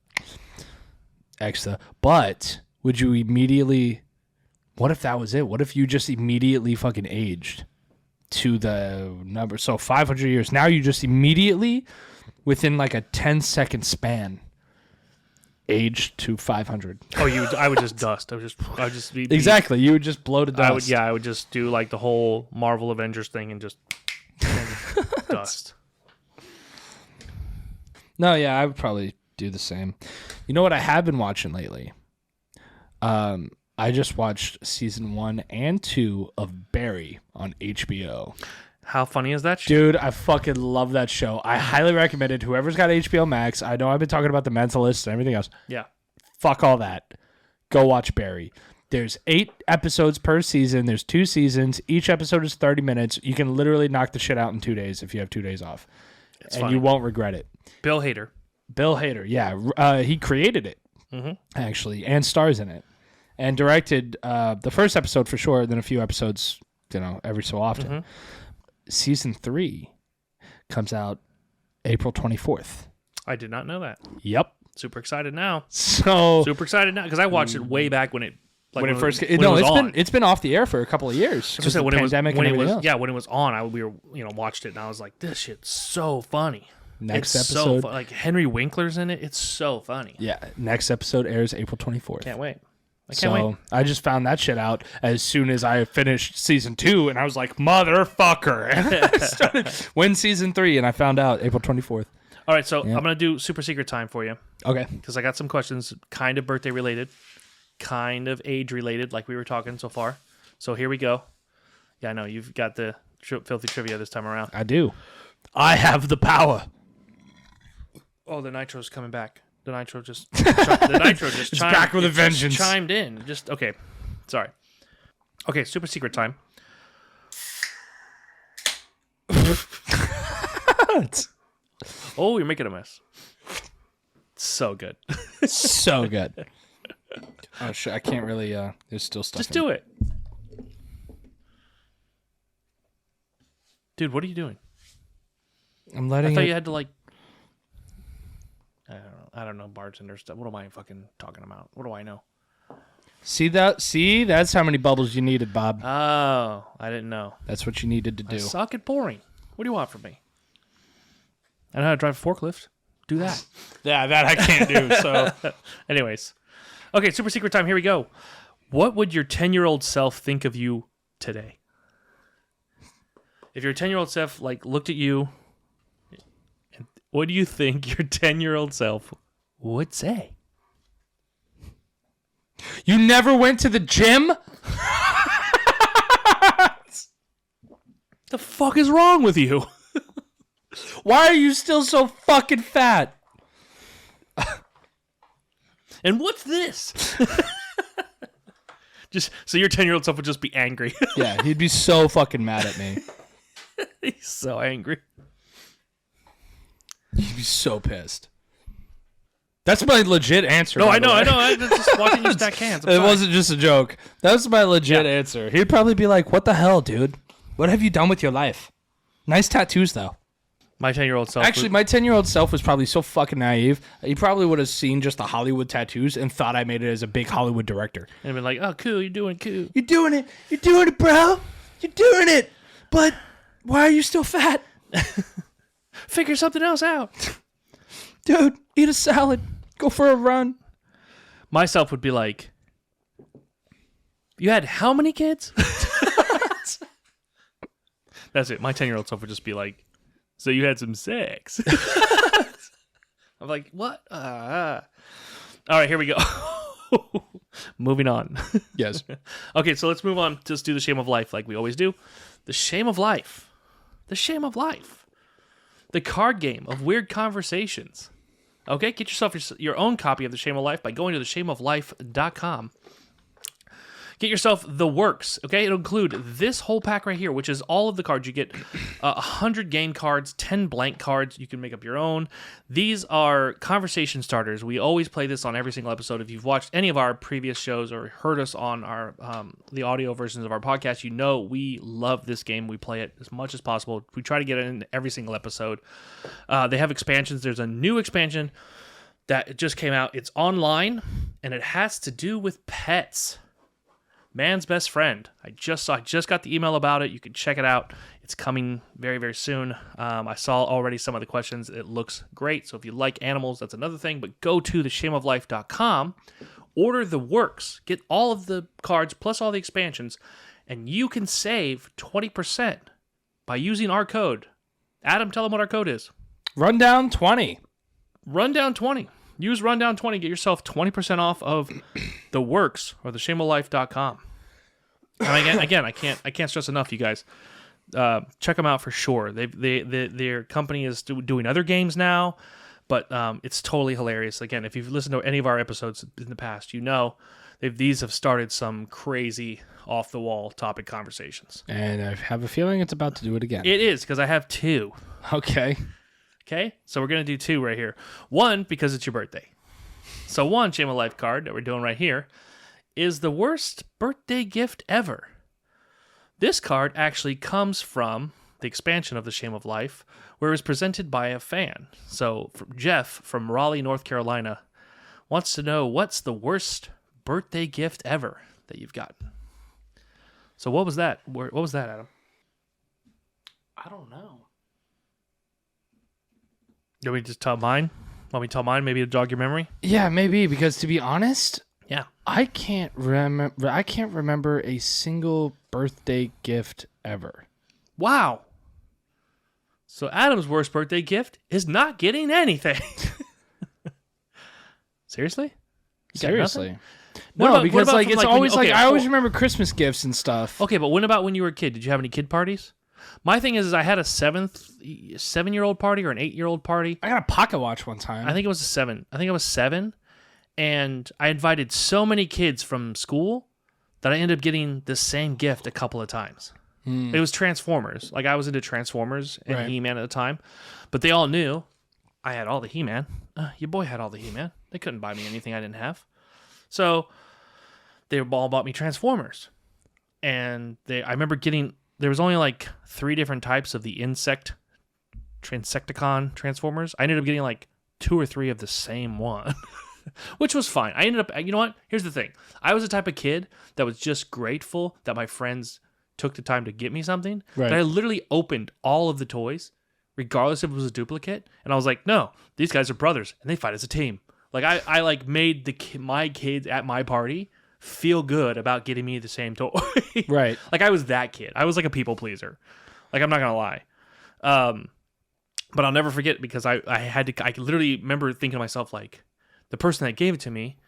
Speaker 2: extra. But would you immediately? What if that was it? What if you just immediately fucking aged to the number? So 500 years. Now you just immediately, within like a 10-second span, aged to 500.
Speaker 1: Oh, I would just dust. I would just be
Speaker 2: Exactly. You would just blow to dust.
Speaker 1: I would just do like the whole Marvel Avengers thing and just dust.
Speaker 2: No, yeah, I would probably do the same. You know what I have been watching lately? I just watched season 1 and 2 of Barry on HBO.
Speaker 1: How funny is that shit?
Speaker 2: Dude, I fucking love that show. I highly recommend it. Whoever's got HBO Max, I know I've been talking about The Mentalist and everything else.
Speaker 1: Yeah.
Speaker 2: Fuck all that. Go watch Barry. There's 8 episodes per season. There's 2 seasons. Each episode is 30 minutes. You can literally knock the shit out in 2 days if you have 2 days off.
Speaker 1: It's
Speaker 2: and
Speaker 1: funny.
Speaker 2: you won't regret it.
Speaker 1: Bill Hader.
Speaker 2: Bill Hader, yeah. He created it, actually, and stars in it. And directed the first episode for sure, then a few episodes, every so often. Season 3 comes out April 24th.
Speaker 1: I did not know that.
Speaker 2: Yep.
Speaker 1: Super excited now.
Speaker 2: Super
Speaker 1: excited now because I watched it way back when it
Speaker 2: first
Speaker 1: came. No,
Speaker 2: it's been off the air for a couple of years.
Speaker 1: Just when
Speaker 2: pandemic
Speaker 1: when
Speaker 2: and
Speaker 1: it
Speaker 2: everything
Speaker 1: was
Speaker 2: else.
Speaker 1: when it was on, we watched it and I was like, this shit's so funny.
Speaker 2: Next
Speaker 1: it's
Speaker 2: episode,
Speaker 1: so like Henry Winkler's in it. It's so funny.
Speaker 2: Yeah. Next episode airs April 24th.
Speaker 1: Can't wait. I can't wait.
Speaker 2: I just found that shit out as soon as I finished season 2, and I was like, motherfucker. And I started when season 3, and I found out April 24th.
Speaker 1: All right, so I'm gonna do super secret time for you
Speaker 2: Okay.
Speaker 1: because I got some questions, kind of birthday related, kind of age related, like we were talking so far. So here we go. Yeah, I know you've got the filthy trivia this time around.
Speaker 2: I do. I have the power.
Speaker 1: Oh, the nitro's coming back. The nitro just chimed,
Speaker 2: back with a
Speaker 1: just
Speaker 2: vengeance.
Speaker 1: chimed in. Just okay. Sorry. Okay, super secret time. Oh, you're making a mess. So good.
Speaker 2: So good. Oh shit! I can't really. There's still stuff.
Speaker 1: Just do it, dude. What are you doing?
Speaker 2: I'm letting.
Speaker 1: I thought you had to like. I don't know bartender stuff. What am I fucking talking about? What do I know?
Speaker 2: See that? See, that's how many bubbles you needed, Bob.
Speaker 1: Oh, I didn't know.
Speaker 2: That's what you needed to
Speaker 1: I
Speaker 2: do.
Speaker 1: suck at pouring. What do you want from me? I know how to drive a forklift. Do that.
Speaker 2: Yeah, that I can't do. So,
Speaker 1: Anyways. Okay, super secret time. Here we go. What would your 10-year-old self think of you today? If your 10-year-old self looked at you, what do you think your 10-year-old self would say?
Speaker 2: you never went to the gym?
Speaker 1: The fuck is wrong with you?
Speaker 2: Why are you still so fucking fat?
Speaker 1: And what's this? Just so your 10-year-old self would just be angry.
Speaker 2: Yeah, he'd be so fucking mad at me.
Speaker 1: He's so angry.
Speaker 2: He'd be so pissed. That's my legit answer.
Speaker 1: No,
Speaker 2: by
Speaker 1: I
Speaker 2: the
Speaker 1: know.
Speaker 2: way.
Speaker 1: I'm just watching you stack cans.
Speaker 2: It wasn't just a joke. That was my legit answer. He'd probably be like, "What the hell, dude? What have you done with your life? Nice tattoos, though."
Speaker 1: My 10-year-old self.
Speaker 2: Actually, my 10-year-old self was probably so fucking naive. He probably would have seen just the Hollywood tattoos and thought I made it as a big Hollywood director.
Speaker 1: and been like, "Oh, cool, you're doing cool."
Speaker 2: You're doing it. You're doing it, bro. You're doing it. But why are you still fat?
Speaker 1: Figure something else out.
Speaker 2: Dude, eat a salad. Go for a run.
Speaker 1: Myself would be like, "You had how many kids?" That's it. My 10-year-old self would just be like, so you had some sex. I'm like, what? All right, here we go. Moving on.
Speaker 2: Yes.
Speaker 1: Okay, so let's move on. Just do the shame of life like we always do. The shame of life. The shame of life. The card game of weird conversations. Okay, get yourself your own copy of The Shame of Life by going to theshameoflife.com. Get yourself the works, okay? It'll include this whole pack right here, which is all of the cards. You get 100 game cards, 10 blank cards. You can make up your own. These are conversation starters. We always play this on every single episode. If you've watched any of our previous shows or heard us on our the audio versions of our podcast, you know we love this game. We play it as much as possible. We try to get it in every single episode. They have expansions. There's a new expansion that just came out. It's online, and it has to do with pets. Man's Best Friend. I just got the email about it. You can check it out. It's coming very, very soon. I saw already some of the questions. It looks great. So if you like animals, that's another thing. But go to theshameoflife.com, order the works, get all of the cards plus all the expansions, and you can save 20% by using our code. Adam, tell them what our code is.
Speaker 2: Rundown 20.
Speaker 1: Rundown 20. Use Rundown 20. Get yourself 20% off of the works or theshameoflife.com. And again, I can't stress enough, you guys. Check them out for sure. Their company is doing other games now, but it's totally hilarious. Again, if you've listened to any of our episodes in the past, you know these have started some crazy off the wall topic conversations.
Speaker 2: And I have a feeling it's about to do it again.
Speaker 1: It is, because I have two.
Speaker 2: Okay.
Speaker 1: Okay, so we're going to do two right here. One, because it's your birthday. So one Shame of Life card that we're doing right here is the worst birthday gift ever. This card actually comes from the expansion of the Shame of Life, where it was presented by a fan. So Jeff from Raleigh, North Carolina, wants to know what's the worst birthday gift ever that you've gotten. So what was that? What was that, Adam?
Speaker 2: I don't know.
Speaker 1: Do we just tell mine? Want me to tell mine? Maybe to jog your memory?
Speaker 2: Yeah, maybe, because to be honest,
Speaker 1: Yeah.
Speaker 2: I can't remember a single birthday gift ever.
Speaker 1: Wow. So Adam's worst birthday gift is not getting anything. Seriously? You got
Speaker 2: Seriously.
Speaker 1: nothing?
Speaker 2: No,
Speaker 1: What about
Speaker 2: because
Speaker 1: from,
Speaker 2: like it's
Speaker 1: like, when
Speaker 2: always
Speaker 1: you-
Speaker 2: like
Speaker 1: okay,
Speaker 2: I always
Speaker 1: hold-
Speaker 2: remember Christmas gifts and stuff.
Speaker 1: Okay, but what about when you were a kid? Did you have any kid parties? My thing is I had a 7-year-old party or an 8-year-old party.
Speaker 2: I got a pocket watch one time.
Speaker 1: I think it was a 7. I think I was 7. And I invited so many kids from school that I ended up getting the same gift a couple of times. It was Transformers. Like, I was into Transformers and
Speaker 2: Right.
Speaker 1: He-Man at the time. But they all knew I had all the He-Man. Your boy had all the He-Man. They couldn't buy me anything I didn't have. So they all bought me Transformers. And I remember getting... There was only like 3 different types of the Insecticon Transformers. I ended up getting like 2 or 3 of the same one, which was fine. I ended up, you know what? Here's the thing. I was the type of kid that was just grateful that my friends took the time to get me something.
Speaker 2: Right.
Speaker 1: But I literally opened all of the toys, regardless if it was a duplicate. And I was like, no, these guys are brothers and they fight as a team. Like I like made my kids at my party feel good about getting me the same toy.
Speaker 2: Right.
Speaker 1: Like I was that kid. I was like a people pleaser. Like I'm not gonna lie. But I'll never forget because I literally remember thinking to myself, like, the person that gave it to me,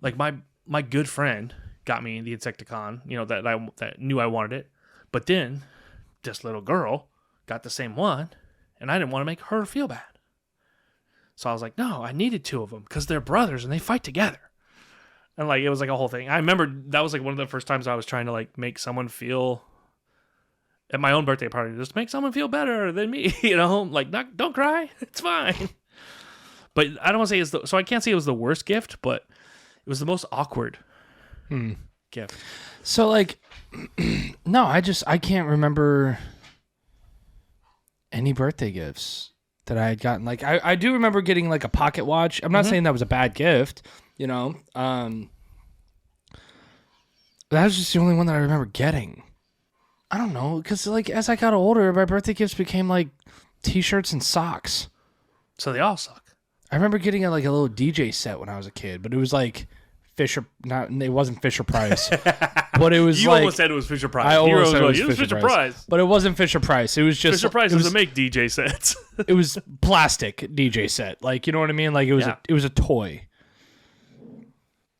Speaker 1: like my good friend got me the Insecticon, you know, that knew I wanted it. But then this little girl got the same one, and I didn't want to make her feel bad. So I was like, no, I needed 2 of them because they're brothers and they fight together. And like it was like a whole thing. I remember that was like one of the first times I was trying to like make someone feel at my own birthday party, just make someone feel better than me, you know, like don't cry, it's fine. But I don't want to say so I can't say it was the worst gift, but it was the most awkward gift.
Speaker 2: So like, no, I can't remember any birthday gifts that I had gotten. Like I do remember getting like a pocket watch. I'm not saying that was a bad gift, you know. That was just the only one that I remember getting. I don't know, because like as I got older, my birthday gifts became like T-shirts and socks.
Speaker 1: So they all suck.
Speaker 2: I remember getting like a little DJ set when I was a kid, but it was like Fisher. It wasn't Fisher Price, but it was
Speaker 1: You
Speaker 2: like
Speaker 1: almost said it was Fisher Price.
Speaker 2: I almost said
Speaker 1: it was Fisher Price.
Speaker 2: but it wasn't Fisher Price. It was just
Speaker 1: Fisher Price
Speaker 2: it was,
Speaker 1: doesn't make DJ sets.
Speaker 2: It was plastic DJ set. Like, you know what I mean? Like it was
Speaker 1: Yeah.
Speaker 2: it was a toy.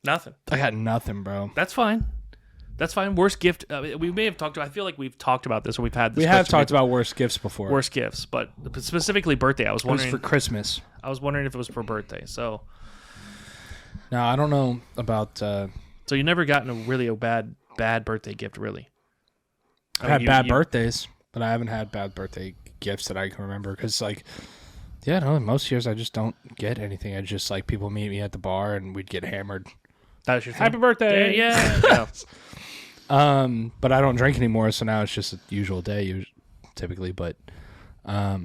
Speaker 1: Nothing.
Speaker 2: I got nothing, bro.
Speaker 1: That's fine. That's fine. Worst gift. We may have talked about. I feel like we've talked about this, or we've had this.
Speaker 2: We have talked about worst gifts before.
Speaker 1: worst gifts, but specifically birthday. I was
Speaker 2: It was
Speaker 1: wondering
Speaker 2: for Christmas.
Speaker 1: I was wondering if it was for birthday. So
Speaker 2: Now I don't know about.
Speaker 1: you never gotten a bad birthday gift, really.
Speaker 2: I've had bad birthdays, but I haven't had bad birthday gifts that I can remember. Because no, most years I just don't get anything. I just people meet me at the bar and we'd get hammered.
Speaker 1: That was your thing?
Speaker 2: Happy birthday!
Speaker 1: Yeah.
Speaker 2: But I don't drink anymore, so now it's just a usual day, typically. But, I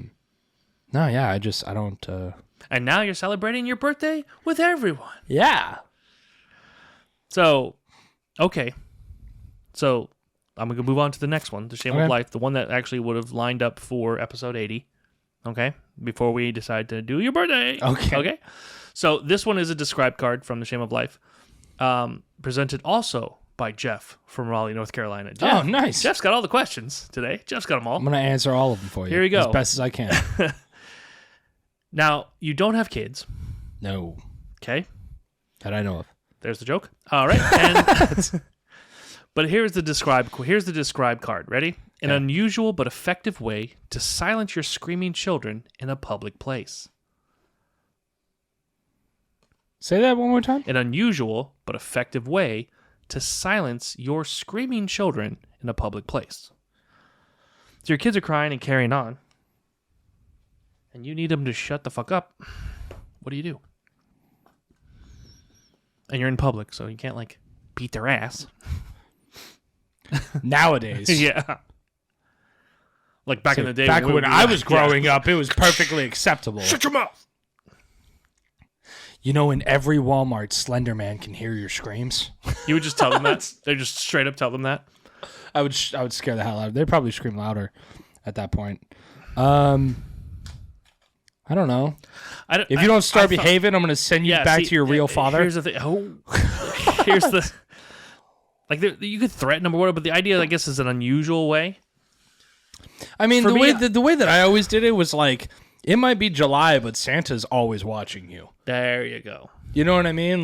Speaker 2: don't.
Speaker 1: And now you're celebrating your birthday with everyone.
Speaker 2: Yeah.
Speaker 1: So, okay. So, I'm going to move on to the next one, The Shame of Life, the one that actually would have lined up for episode 80. Okay? Before we decide to do your birthday. Okay? So, this one is a describe card from The Shame of Life, presented also by Jeff from Raleigh, North Carolina. Jeff,
Speaker 2: Oh, nice.
Speaker 1: Jeff's got all the questions today. Jeff's got them all.
Speaker 2: I'm going to answer all of them for you.
Speaker 1: Here we go.
Speaker 2: As best as I can.
Speaker 1: Now, you don't have kids.
Speaker 2: No.
Speaker 1: Okay?
Speaker 2: That I know of.
Speaker 1: There's the joke. All right. And but here's the describe card. Ready? An unusual but effective way to silence your screaming children in a public place.
Speaker 2: Say that one more time.
Speaker 1: An unusual but effective way to silence your screaming children in a public place. So your kids are crying and carrying on, and you need them to shut the fuck up. What do? And you're in public, so you can't beat their ass.
Speaker 2: Nowadays.
Speaker 1: Yeah. Like back in the day.
Speaker 2: Back when I was growing up, it was perfectly acceptable.
Speaker 1: Shut your mouth.
Speaker 2: You know, in every Walmart, Slender Man can hear your screams.
Speaker 1: You would just tell them that? They just straight up tell them that?
Speaker 2: I would scare the hell out of them. They'd probably scream louder at that point. I don't know. If you don't start behaving, I'm going to send you back to your real father.
Speaker 1: Here's the thing. Here's the... you could threaten them or whatever, but the idea, I guess, is an unusual way.
Speaker 2: I mean, the way that I always did it was it might be July, but Santa's always watching you.
Speaker 1: There you go.
Speaker 2: You know what I mean?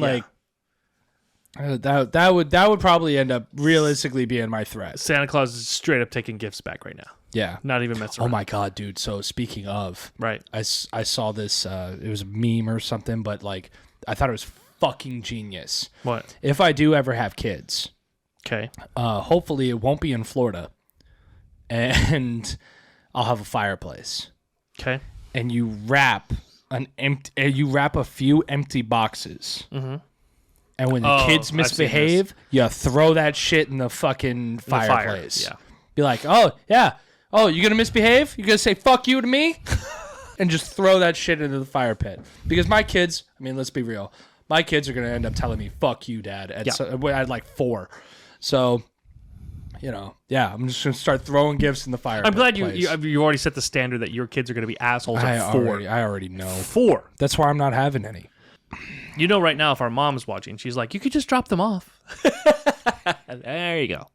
Speaker 2: That would probably end up realistically being my threat.
Speaker 1: Santa Claus is straight up taking gifts back right now.
Speaker 2: Yeah.
Speaker 1: Not even messing around.
Speaker 2: Oh my God, dude. So speaking of,
Speaker 1: right.
Speaker 2: I saw this, it was a meme or something, but I thought it was fucking genius.
Speaker 1: What?
Speaker 2: If I do ever have kids,
Speaker 1: okay.
Speaker 2: Hopefully it won't be in Florida, and I'll have a fireplace.
Speaker 1: Okay.
Speaker 2: And you wrap a few empty boxes. Mm-hmm. And when the kids misbehave, you throw that shit in the fucking fireplace.
Speaker 1: Yeah.
Speaker 2: Be like, oh, yeah. Oh, you going to misbehave? You going to say fuck you to me? And just throw that shit into the fire pit. Because my kids, I mean, let's be real. My kids are going to end up telling me, fuck you, Dad, at 4. So, I'm just going to start throwing gifts in the fire pit.
Speaker 1: I'm glad you already set the standard that your kids are going to be assholes at 4.
Speaker 2: I already know.
Speaker 1: 4.
Speaker 2: That's why I'm not having any.
Speaker 1: Right now, if our mom's watching, she's like, you could just drop them off. There you go.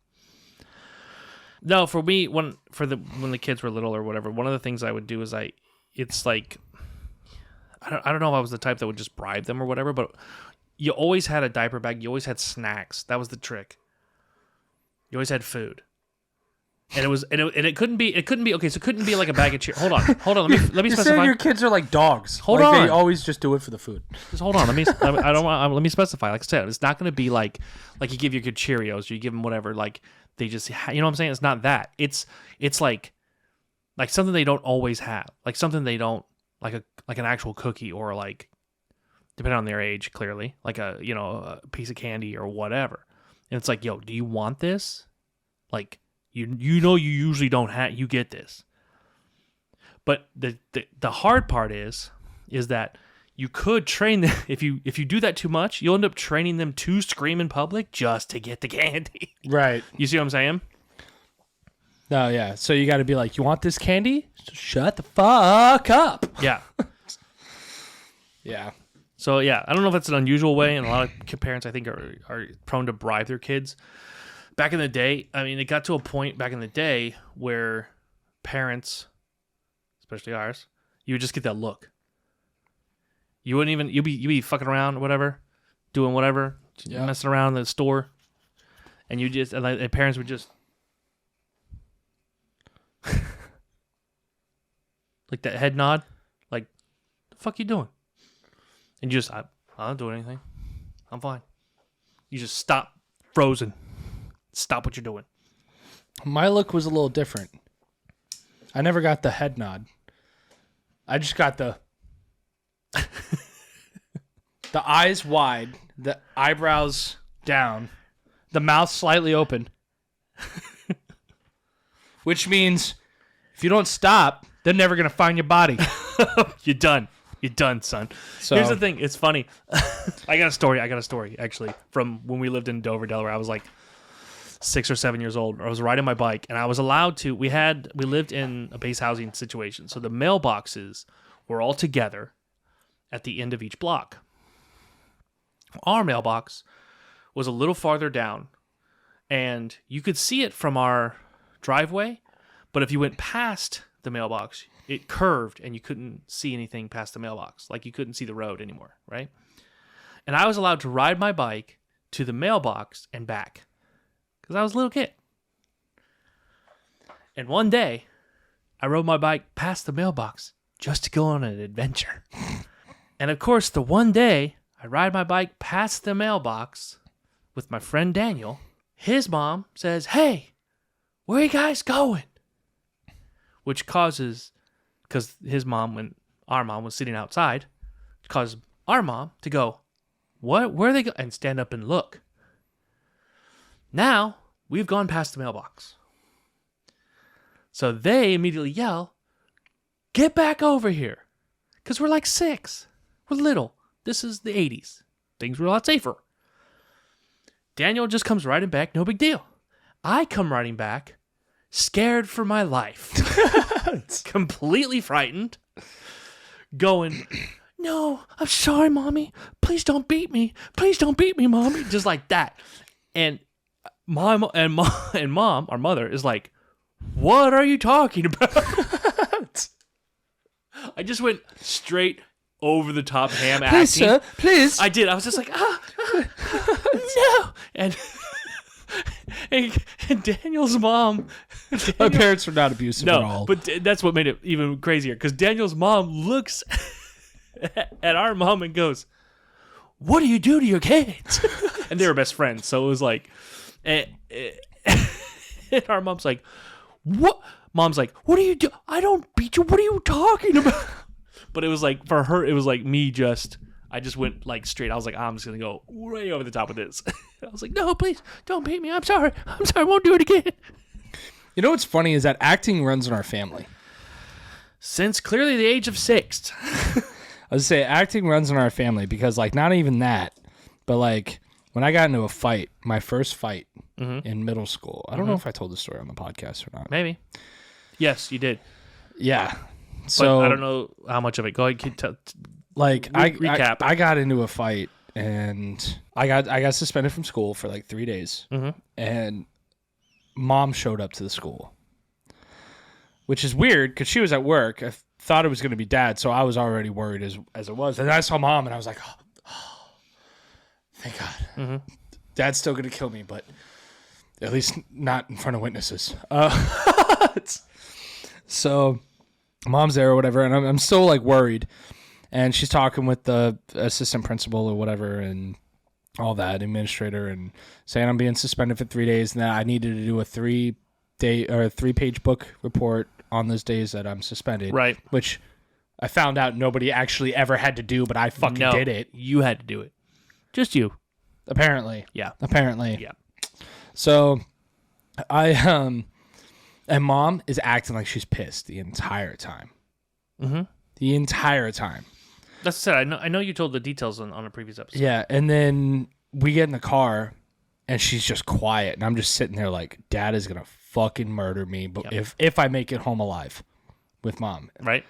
Speaker 1: No, for me, when the kids were little or whatever, one of the things I would do is I don't know if I was the type that would just bribe them or whatever, but you always had a diaper bag. You always had snacks. That was the trick. You always had food. And it couldn't be okay. So it couldn't be like a bag of cheer. Hold on. Let me
Speaker 2: You're
Speaker 1: specify.
Speaker 2: saying your kids are like dogs.
Speaker 1: Hold on.
Speaker 2: They always just do it for the food.
Speaker 1: Just hold on. Let me specify. Like I said, it's not going to be like you give your kid Cheerios or you give them whatever. Like they just, you know what I'm saying? It's not that. It's like something they don't always have. Like something they don't like an actual cookie or depending on their age, clearly like a piece of candy or whatever. And it's like, yo, do you want this? Like. You usually don't have, you get this. But the hard part is that you could train them, if you do that too much, you'll end up training them to scream in public just to get the candy.
Speaker 2: Right.
Speaker 1: You see what I'm saying?
Speaker 2: No, yeah. So you got to be like, you want this candy? Shut the fuck up.
Speaker 1: Yeah.
Speaker 2: Yeah.
Speaker 1: So yeah, I don't know if it's an unusual way, and a lot of parents I think are prone to bribe their kids. Back in the day, I mean, it got to a point back in the day where parents, especially ours, you would just get that look. You wouldn't even you'd be fucking around or whatever, doing whatever, messing around in the store, and and parents would just like that head nod, like, the fuck you doing? And you just, I don't do anything. I'm fine. You just stop, frozen. Stop what you're doing.
Speaker 2: My look was a little different. I never got the head nod. I just got the eyes wide, the eyebrows down, the mouth slightly open. Which means if you don't stop, they're never going to find your body.
Speaker 1: You're done. You're done, son. So, here's the thing. It's funny. I got a story, actually, from when we lived in Dover, Delaware. I was like 6 or 7 years old. I was riding my bike, and I was allowed to. We lived in a base housing situation, so the mailboxes were all together at the end of each block. Our mailbox was a little farther down, and you could see it from our driveway, but if you went past the mailbox, it curved and you couldn't see anything past the mailbox. Like, you couldn't see the road anymore, right? And I was allowed to ride my bike to the mailbox and back because I was a little kid. And one day, I rode my bike past the mailbox just to go on an adventure. And of course, the one day I ride my bike past the mailbox with my friend Daniel, his mom says, "Hey, where are you guys going?" Which causes, because his mom and our mom was sitting outside, caused our mom to go, "What? Where are they going?" And stand up and look. Now, we've gone past the mailbox. So they immediately yell, "Get back over here." Because we're like 6. We're little. This is the 80s. Things were a lot safer. Daniel just comes riding back, no big deal. I come riding back, scared for my life. Completely frightened. Going, "No, I'm sorry, Mommy. Please don't beat me. Please don't beat me, Mommy." Just like that. And mom, our mother, is like, "What are you talking about?" I just went straight over the top ham acting.
Speaker 2: Please, sir, please.
Speaker 1: I did. I was just like, no. And Daniel's mom.
Speaker 2: My parents were not abusive at all.
Speaker 1: But that's what made it even crazier. Because Daniel's mom looks at our mom and goes, "What do you do to your kids?" And they were best friends. So it was like, and our mom's like, "What?" Mom's like, "What do you do? I don't beat you. What are you talking about?" But it was like, for her, it was like me I just went like straight. I was like, I'm just going to go way over the top of this. I was like, "No, please don't beat me. I'm sorry. I won't do it again."
Speaker 2: You know what's funny is that acting runs in our family.
Speaker 1: Since clearly the age of 6.
Speaker 2: I was say acting runs in our family because, like, not even that, but like when I got into a fight, my first fight in middle school. I don't know if I told this story on the podcast or not.
Speaker 1: Maybe. Yes, you did.
Speaker 2: Yeah. So
Speaker 1: but I don't know how much of it. Go ahead, recap.
Speaker 2: I got into a fight and I got suspended from school for like 3 days. And Mom showed up to the school, which is weird because she was at work. I thought it was going to be Dad, so I was already worried as it was. And then I saw Mom and I was like, oh thank God. Dad's still going to kill me, but at least not in front of witnesses. So Mom's there or whatever, and I'm still like worried. And she's talking with the assistant principal or whatever and all that, administrator, and saying I'm being suspended for 3 days and that I needed to do a 3-page book report on those days that I'm suspended.
Speaker 1: Right.
Speaker 2: Which I found out nobody actually ever had to do, but I fucking did it.
Speaker 1: You had to do it. Just you.
Speaker 2: Apparently.
Speaker 1: Yeah.
Speaker 2: Apparently.
Speaker 1: Yeah.
Speaker 2: So and Mom is acting like she's pissed the entire time. The entire time.
Speaker 1: That's said. I know you told the details on a previous episode.
Speaker 2: Yeah, and then we get in the car, and she's just quiet, and I'm just sitting there like, Dad is gonna fucking murder me, but if I make it home alive with Mom,
Speaker 1: right?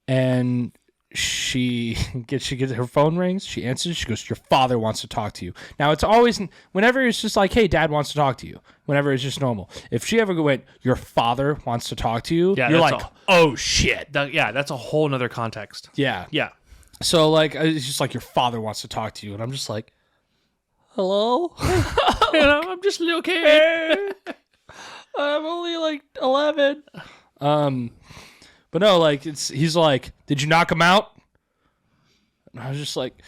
Speaker 2: And she gets her phone rings. She answers. She goes, "Your father wants to talk to you." Now it's always whenever it's just like, "Hey, Dad wants to talk to you." Whenever it's just normal. If she ever went, "Your father wants to talk to you," you're like, "Oh shit."
Speaker 1: That's a whole nother context.
Speaker 2: Yeah.
Speaker 1: Yeah.
Speaker 2: So like it's just like your father wants to talk to you, and I'm just like, "Hello."
Speaker 1: I'm just a little kid.
Speaker 2: I'm only like 11. But no, like he's like, "Did you knock him out?" And I was just like,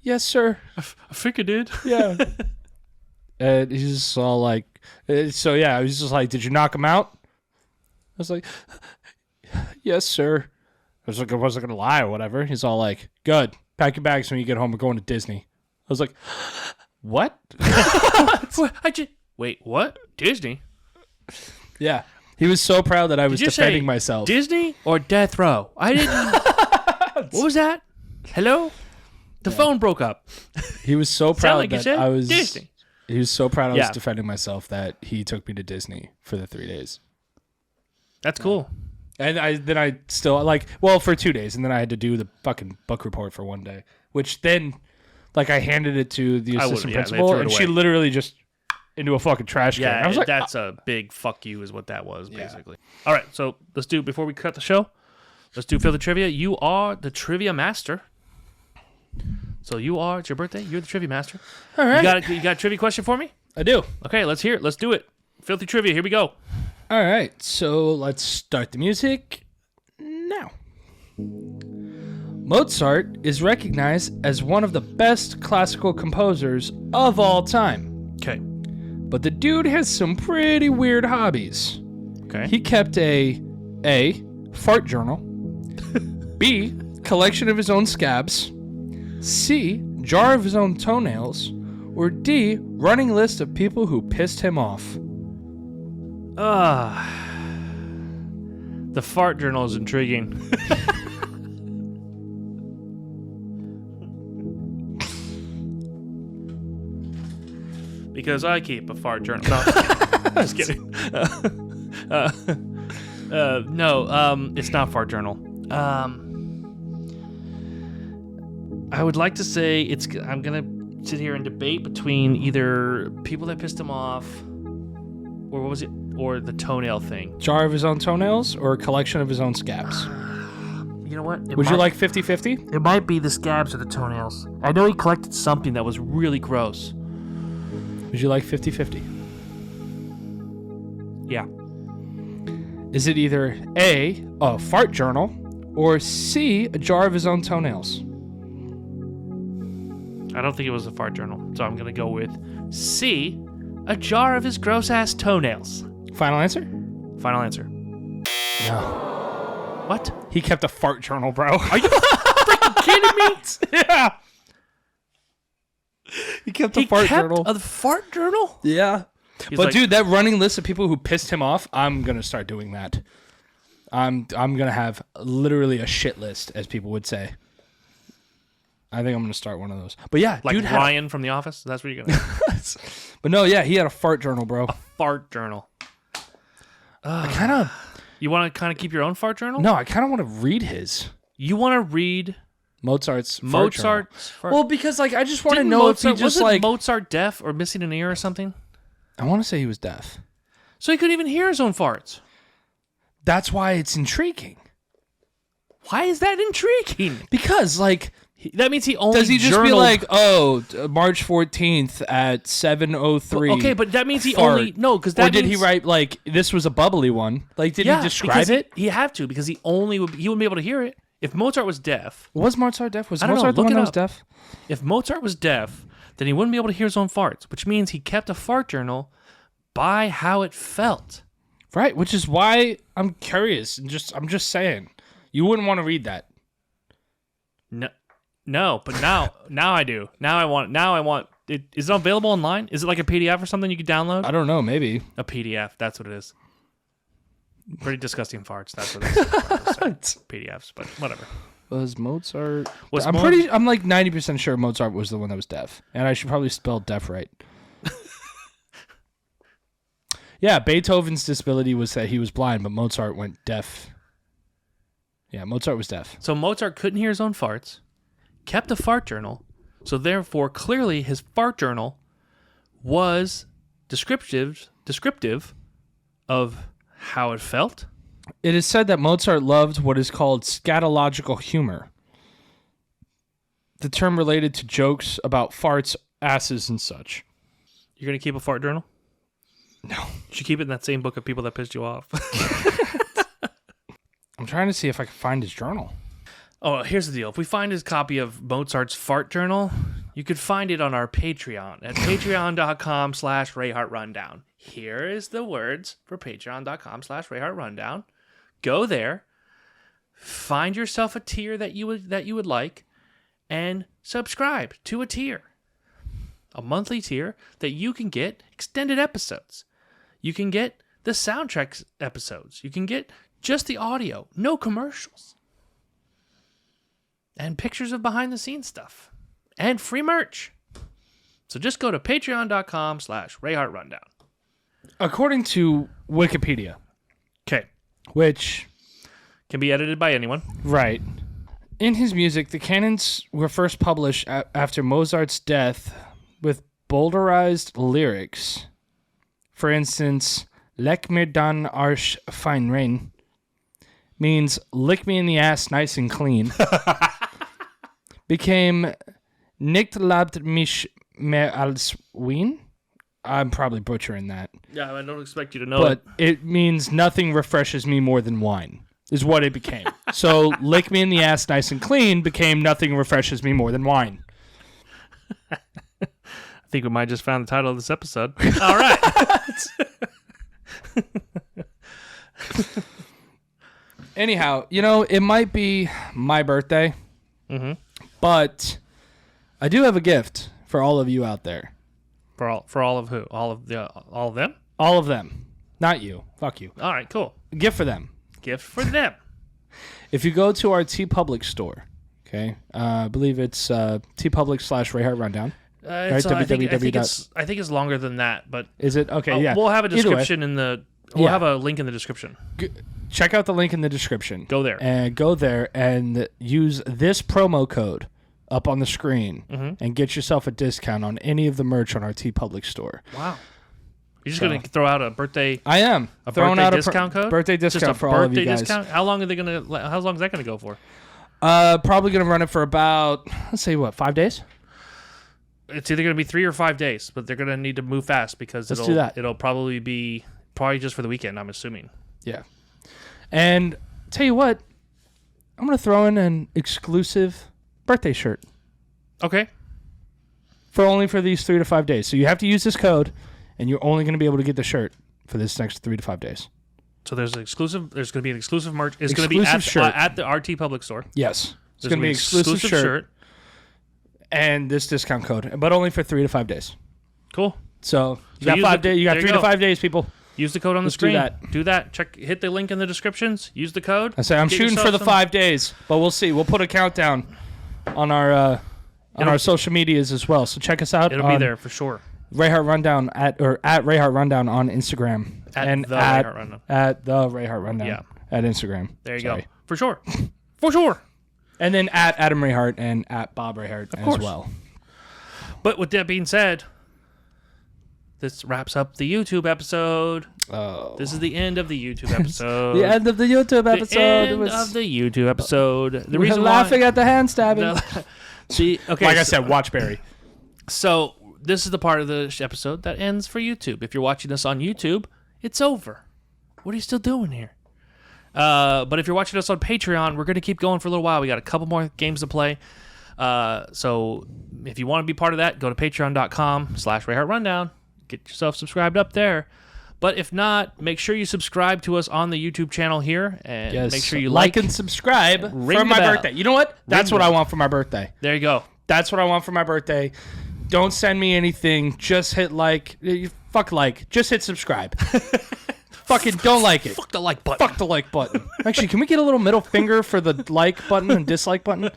Speaker 2: "Yes, sir."
Speaker 1: I think I did.
Speaker 2: Yeah. And he's just all like, so yeah, he was just like, "Did you knock him out?" I was like, "Yes, sir." I was like, I wasn't gonna lie or whatever. He's all like, "Good. Pack your bags when you get home. We're going to Disney." I was like, "What?"
Speaker 1: Wait, what? Disney?
Speaker 2: Yeah. He was so proud that I was
Speaker 1: Did you
Speaker 2: defending
Speaker 1: say
Speaker 2: myself.
Speaker 1: Disney or death row? I didn't. What was that? Hello? The phone broke up.
Speaker 2: He was so
Speaker 1: Sound
Speaker 2: proud
Speaker 1: like you
Speaker 2: that
Speaker 1: said
Speaker 2: I was.
Speaker 1: Disney.
Speaker 2: He was so proud I was
Speaker 1: Yeah.
Speaker 2: defending myself that he took me to Disney for the 3 days.
Speaker 1: That's cool.
Speaker 2: And I still like, well, for 2 days, and then I had to do the fucking book report for 1 day, which then like I handed it to the assistant
Speaker 1: they
Speaker 2: principal,
Speaker 1: threw it
Speaker 2: and she
Speaker 1: away.
Speaker 2: literally just into a fucking trash can.
Speaker 1: Yeah,
Speaker 2: I was like,
Speaker 1: that's a big fuck you is what that was, basically. All right, so let's do, before we cut the show, let's do Filthy Trivia. You are the trivia master. So it's your birthday, you're the trivia master.
Speaker 2: all right,
Speaker 1: You got a trivia question for me?
Speaker 2: I do.
Speaker 1: Okay, let's hear it. Let's do it. Filthy Trivia, here we go.
Speaker 2: All right, so let's start the music now. Mozart is recognized as one of the best classical composers of all time.
Speaker 1: Okay.
Speaker 2: But the dude has some pretty weird hobbies.
Speaker 1: Okay.
Speaker 2: He kept a fart journal, B, collection of his own scabs, C, jar of his own toenails, or D, running list of people who pissed him off.
Speaker 1: The fart journal is intriguing. Because I keep a fart journal. No, just kidding. No, it's not fart journal. I would like to say I'm gonna sit here and debate between either people that pissed him off, or what was it, or the toenail thing.
Speaker 2: Jar of his own toenails or a collection of his own scabs?
Speaker 1: You know what?
Speaker 2: Would you like 50-50?
Speaker 1: It might be the scabs or the toenails. I know he collected something that was really gross.
Speaker 2: Would you like 50-50?
Speaker 1: Yeah.
Speaker 2: Is it either A, a fart journal, or C, a jar of his own toenails?
Speaker 1: I don't think it was a fart journal, so I'm gonna go with C, a jar of his gross-ass toenails.
Speaker 2: Final answer?
Speaker 1: Final answer.
Speaker 2: No.
Speaker 1: What?
Speaker 2: He kept a fart journal, bro.
Speaker 1: Are you freaking kidding me?
Speaker 2: Yeah. He kept a fart journal.
Speaker 1: A fart journal?
Speaker 2: Yeah.
Speaker 1: He's
Speaker 2: But
Speaker 1: like,
Speaker 2: dude, that running list of people who pissed him off, I'm gonna start doing that. I'm gonna have literally a shit list, as people would say. I think I'm gonna start one of those. But yeah,
Speaker 1: like
Speaker 2: dude
Speaker 1: Ryan from The Office? That's what you're gonna
Speaker 2: But no, yeah, he had a fart journal, bro.
Speaker 1: fart journal.
Speaker 2: I kind of
Speaker 1: You want to kind of keep your own fart journal?
Speaker 2: no, I kind of want to read his
Speaker 1: You want to read
Speaker 2: Mozart's fart journal.
Speaker 1: Mozart's fart?
Speaker 2: Well, because like I just want to
Speaker 1: Didn't
Speaker 2: know if he
Speaker 1: Mozart,
Speaker 2: just
Speaker 1: wasn't
Speaker 2: like
Speaker 1: Mozart deaf or missing an ear or something?
Speaker 2: I want to say he was deaf.
Speaker 1: So he couldn't even hear his own farts.
Speaker 2: That's why it's intriguing.
Speaker 1: Why is that intriguing?
Speaker 2: Because like
Speaker 1: That means he only
Speaker 2: does he just be
Speaker 1: journaled-
Speaker 2: like, "Oh, March 14th at 7:03."
Speaker 1: Okay, but that means he
Speaker 2: fart.
Speaker 1: only because that
Speaker 2: Or did
Speaker 1: means,
Speaker 2: he write like this was a bubbly one? Like did he describe it?
Speaker 1: He have to because he wouldn't be able to hear it. If Mozart was deaf,
Speaker 2: Was Mozart deaf? Was
Speaker 1: I don't know,
Speaker 2: Mozart the
Speaker 1: look
Speaker 2: one
Speaker 1: it
Speaker 2: that was
Speaker 1: up.
Speaker 2: deaf?
Speaker 1: if Mozart was deaf, then he wouldn't be able to hear his own farts, which means he kept a fart journal by how it felt.
Speaker 2: Right, which is why I'm curious and I'm just saying. You wouldn't want to read that.
Speaker 1: No, but now I do. Now I want it. Is it available online? Is it like a PDF or something you could download?
Speaker 2: I don't know, maybe.
Speaker 1: A PDF. That's what it is. Pretty disgusting farts. That's what it is. PDFs, but whatever.
Speaker 2: Was Mozart
Speaker 1: Was
Speaker 2: I'm
Speaker 1: Mo-
Speaker 2: I'm like 90% sure Mozart was the one that was deaf. And I should probably spell deaf right. Yeah, Beethoven's disability was that he was blind, but Mozart went deaf. Yeah, Mozart was deaf.
Speaker 1: So Mozart couldn't hear his own farts, kept a fart journal, so therefore clearly his fart journal was descriptive of how it felt.
Speaker 2: It is said that Mozart loved what is called scatological humor, the term related to jokes about farts, asses, and such.
Speaker 1: You're going to keep a fart journal?
Speaker 2: No.
Speaker 1: You should keep it in that same book of people that pissed you off.
Speaker 2: I'm trying to see if I can find his journal.
Speaker 1: Oh, here's the deal. If we find his copy of Mozart's fart journal, you could find it on our Patreon at patreon.com/RayhartRundown. Here is the words for patreon.com/RayhartRundown. Go there, find yourself a tier that you would like, and subscribe to a tier. A monthly tier that you can get extended episodes. You can get the soundtrack episodes. You can get just the audio, no commercials. And pictures of behind-the-scenes stuff. And free merch. So just go to patreon.com/RayhartRundown.
Speaker 2: According to Wikipedia,
Speaker 1: Okay.
Speaker 2: which,
Speaker 1: Can be edited by anyone.
Speaker 2: right, in his music, the canons were first published after Mozart's death with bowdlerized lyrics. For instance, Leck mir dann Arsch fein rein means lick me in the ass nice and clean. Became Nicht labt mich mehr als Wien. I'm probably butchering that.
Speaker 1: Yeah, I don't expect you to know
Speaker 2: But it means nothing refreshes me more than wine, is what it became. So lick me in the ass nice and clean became nothing refreshes me more than wine.
Speaker 1: I think we might just found the title of this episode. All right.
Speaker 2: Anyhow, it might be my birthday, but I do have a gift for all of you out there.
Speaker 1: For all of who? All of them?
Speaker 2: All of them. Not you. Fuck you.
Speaker 1: All right, cool.
Speaker 2: A gift for them.
Speaker 1: Gift for them.
Speaker 2: If you go to our TeePublic store, okay, I believe it's TeePublic/RayhartRundown.
Speaker 1: It's,
Speaker 2: Right,
Speaker 1: I think it's longer than that, but
Speaker 2: Is it? Okay, yeah.
Speaker 1: we'll have a
Speaker 2: Either way.
Speaker 1: description in the. We'll
Speaker 2: Yeah.
Speaker 1: have a link in the description.
Speaker 2: Check out the link in the description.
Speaker 1: Go there.
Speaker 2: And go there and use this promo code up on the screen and get yourself a discount on any of the merch on our TeePublic store.
Speaker 1: Wow. You're just going to throw out a birthday
Speaker 2: I am
Speaker 1: throwing
Speaker 2: birthday
Speaker 1: out discount code?
Speaker 2: Birthday
Speaker 1: Just
Speaker 2: discount
Speaker 1: a
Speaker 2: for all of
Speaker 1: birthday
Speaker 2: you guys.
Speaker 1: discount? How long is that going to go for?
Speaker 2: Probably gonna run it for about, let's say, 5 days.
Speaker 1: It's either going to be 3 or 5 days, but they're going to need to move fast because
Speaker 2: Let's do that.
Speaker 1: it'll probably be just for the weekend, I'm assuming.
Speaker 2: Yeah. And tell you what, I'm gonna throw in an exclusive birthday shirt
Speaker 1: Okay.
Speaker 2: for these 3 to 5 days. So you have to use this code, and you're only gonna be able to get the shirt for this next 3 to 5 days.
Speaker 1: So there's going to be an exclusive merch. It's going to be at the RT Public Store.
Speaker 2: Yes, it's
Speaker 1: There's
Speaker 2: gonna be an exclusive shirt and this discount code, but only for 3 to 5 days.
Speaker 1: Cool.
Speaker 2: So you
Speaker 1: So
Speaker 2: got
Speaker 1: use
Speaker 2: 5 days. You got
Speaker 1: there you
Speaker 2: 3 to
Speaker 1: go.
Speaker 2: 5 days, people.
Speaker 1: Use the code on the
Speaker 2: Let's do
Speaker 1: screen.
Speaker 2: that.
Speaker 1: Do that. Hit the link in the descriptions. Use the code.
Speaker 2: I say I'm
Speaker 1: Get
Speaker 2: shooting for
Speaker 1: yourself
Speaker 2: the
Speaker 1: some-
Speaker 2: 5 days, but we'll see. We'll put a countdown on our social medias as well. So check us out.
Speaker 1: It'll be
Speaker 2: on
Speaker 1: there for sure.
Speaker 2: Rayhart Rundown at Rayhart Rundown on Instagram
Speaker 1: At the Rayhart Rundown.
Speaker 2: at the Rayhart Rundown
Speaker 1: Yeah.
Speaker 2: at Instagram.
Speaker 1: There you
Speaker 2: Sorry.
Speaker 1: go. For sure. For sure.
Speaker 2: And then at Adam Rayhart and at Bob Rayhart as
Speaker 1: course.
Speaker 2: well.
Speaker 1: But with that being said, this wraps up the YouTube episode.
Speaker 2: Oh.
Speaker 1: This is the end of the YouTube episode.
Speaker 2: The end of the YouTube episode.
Speaker 1: The end
Speaker 2: It was,
Speaker 1: of the YouTube episode. The
Speaker 2: we were
Speaker 1: reason
Speaker 2: laughing
Speaker 1: why,
Speaker 2: at the hand stabbing.
Speaker 1: See, okay.
Speaker 2: Like I said, watch Barry.
Speaker 1: So this is the part of the episode that ends for YouTube. If you're watching this on YouTube, it's over. What are you still doing here? But if you're watching us on Patreon, we're going to keep going for a little while. We got a couple more games to play. So if you want to be part of that, go to patreon.com/RayhartRundown. Get yourself subscribed up there. But if not, make sure you subscribe to us on the YouTube channel here. And
Speaker 2: Yes.
Speaker 1: make sure you
Speaker 2: like and subscribe
Speaker 1: Ring
Speaker 2: for
Speaker 1: the
Speaker 2: my
Speaker 1: bell.
Speaker 2: birthday. You know what? That's
Speaker 1: Ring
Speaker 2: what
Speaker 1: the
Speaker 2: I
Speaker 1: bell.
Speaker 2: want for my birthday.
Speaker 1: There you go.
Speaker 2: That's what I want for my birthday. Don't send me anything. Just hit like. Fuck like. Just hit subscribe. Fucking don't like it.
Speaker 1: Fuck the like button.
Speaker 2: Fuck the like button. Actually, can we get a little middle finger for the like button and dislike button?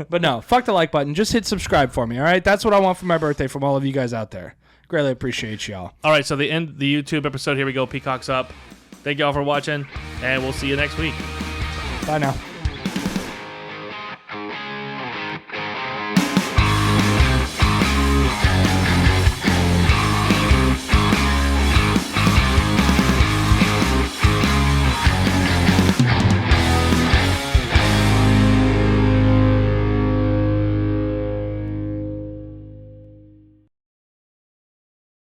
Speaker 2: But no, fuck the like button. Just hit subscribe for me, all right? That's what I want for my birthday from all of you guys out there. Greatly appreciate y'all.
Speaker 1: All right, so the end the YouTube episode. Here we go. Peacock's up. Thank y'all for watching, and we'll see you next week.
Speaker 2: Bye now.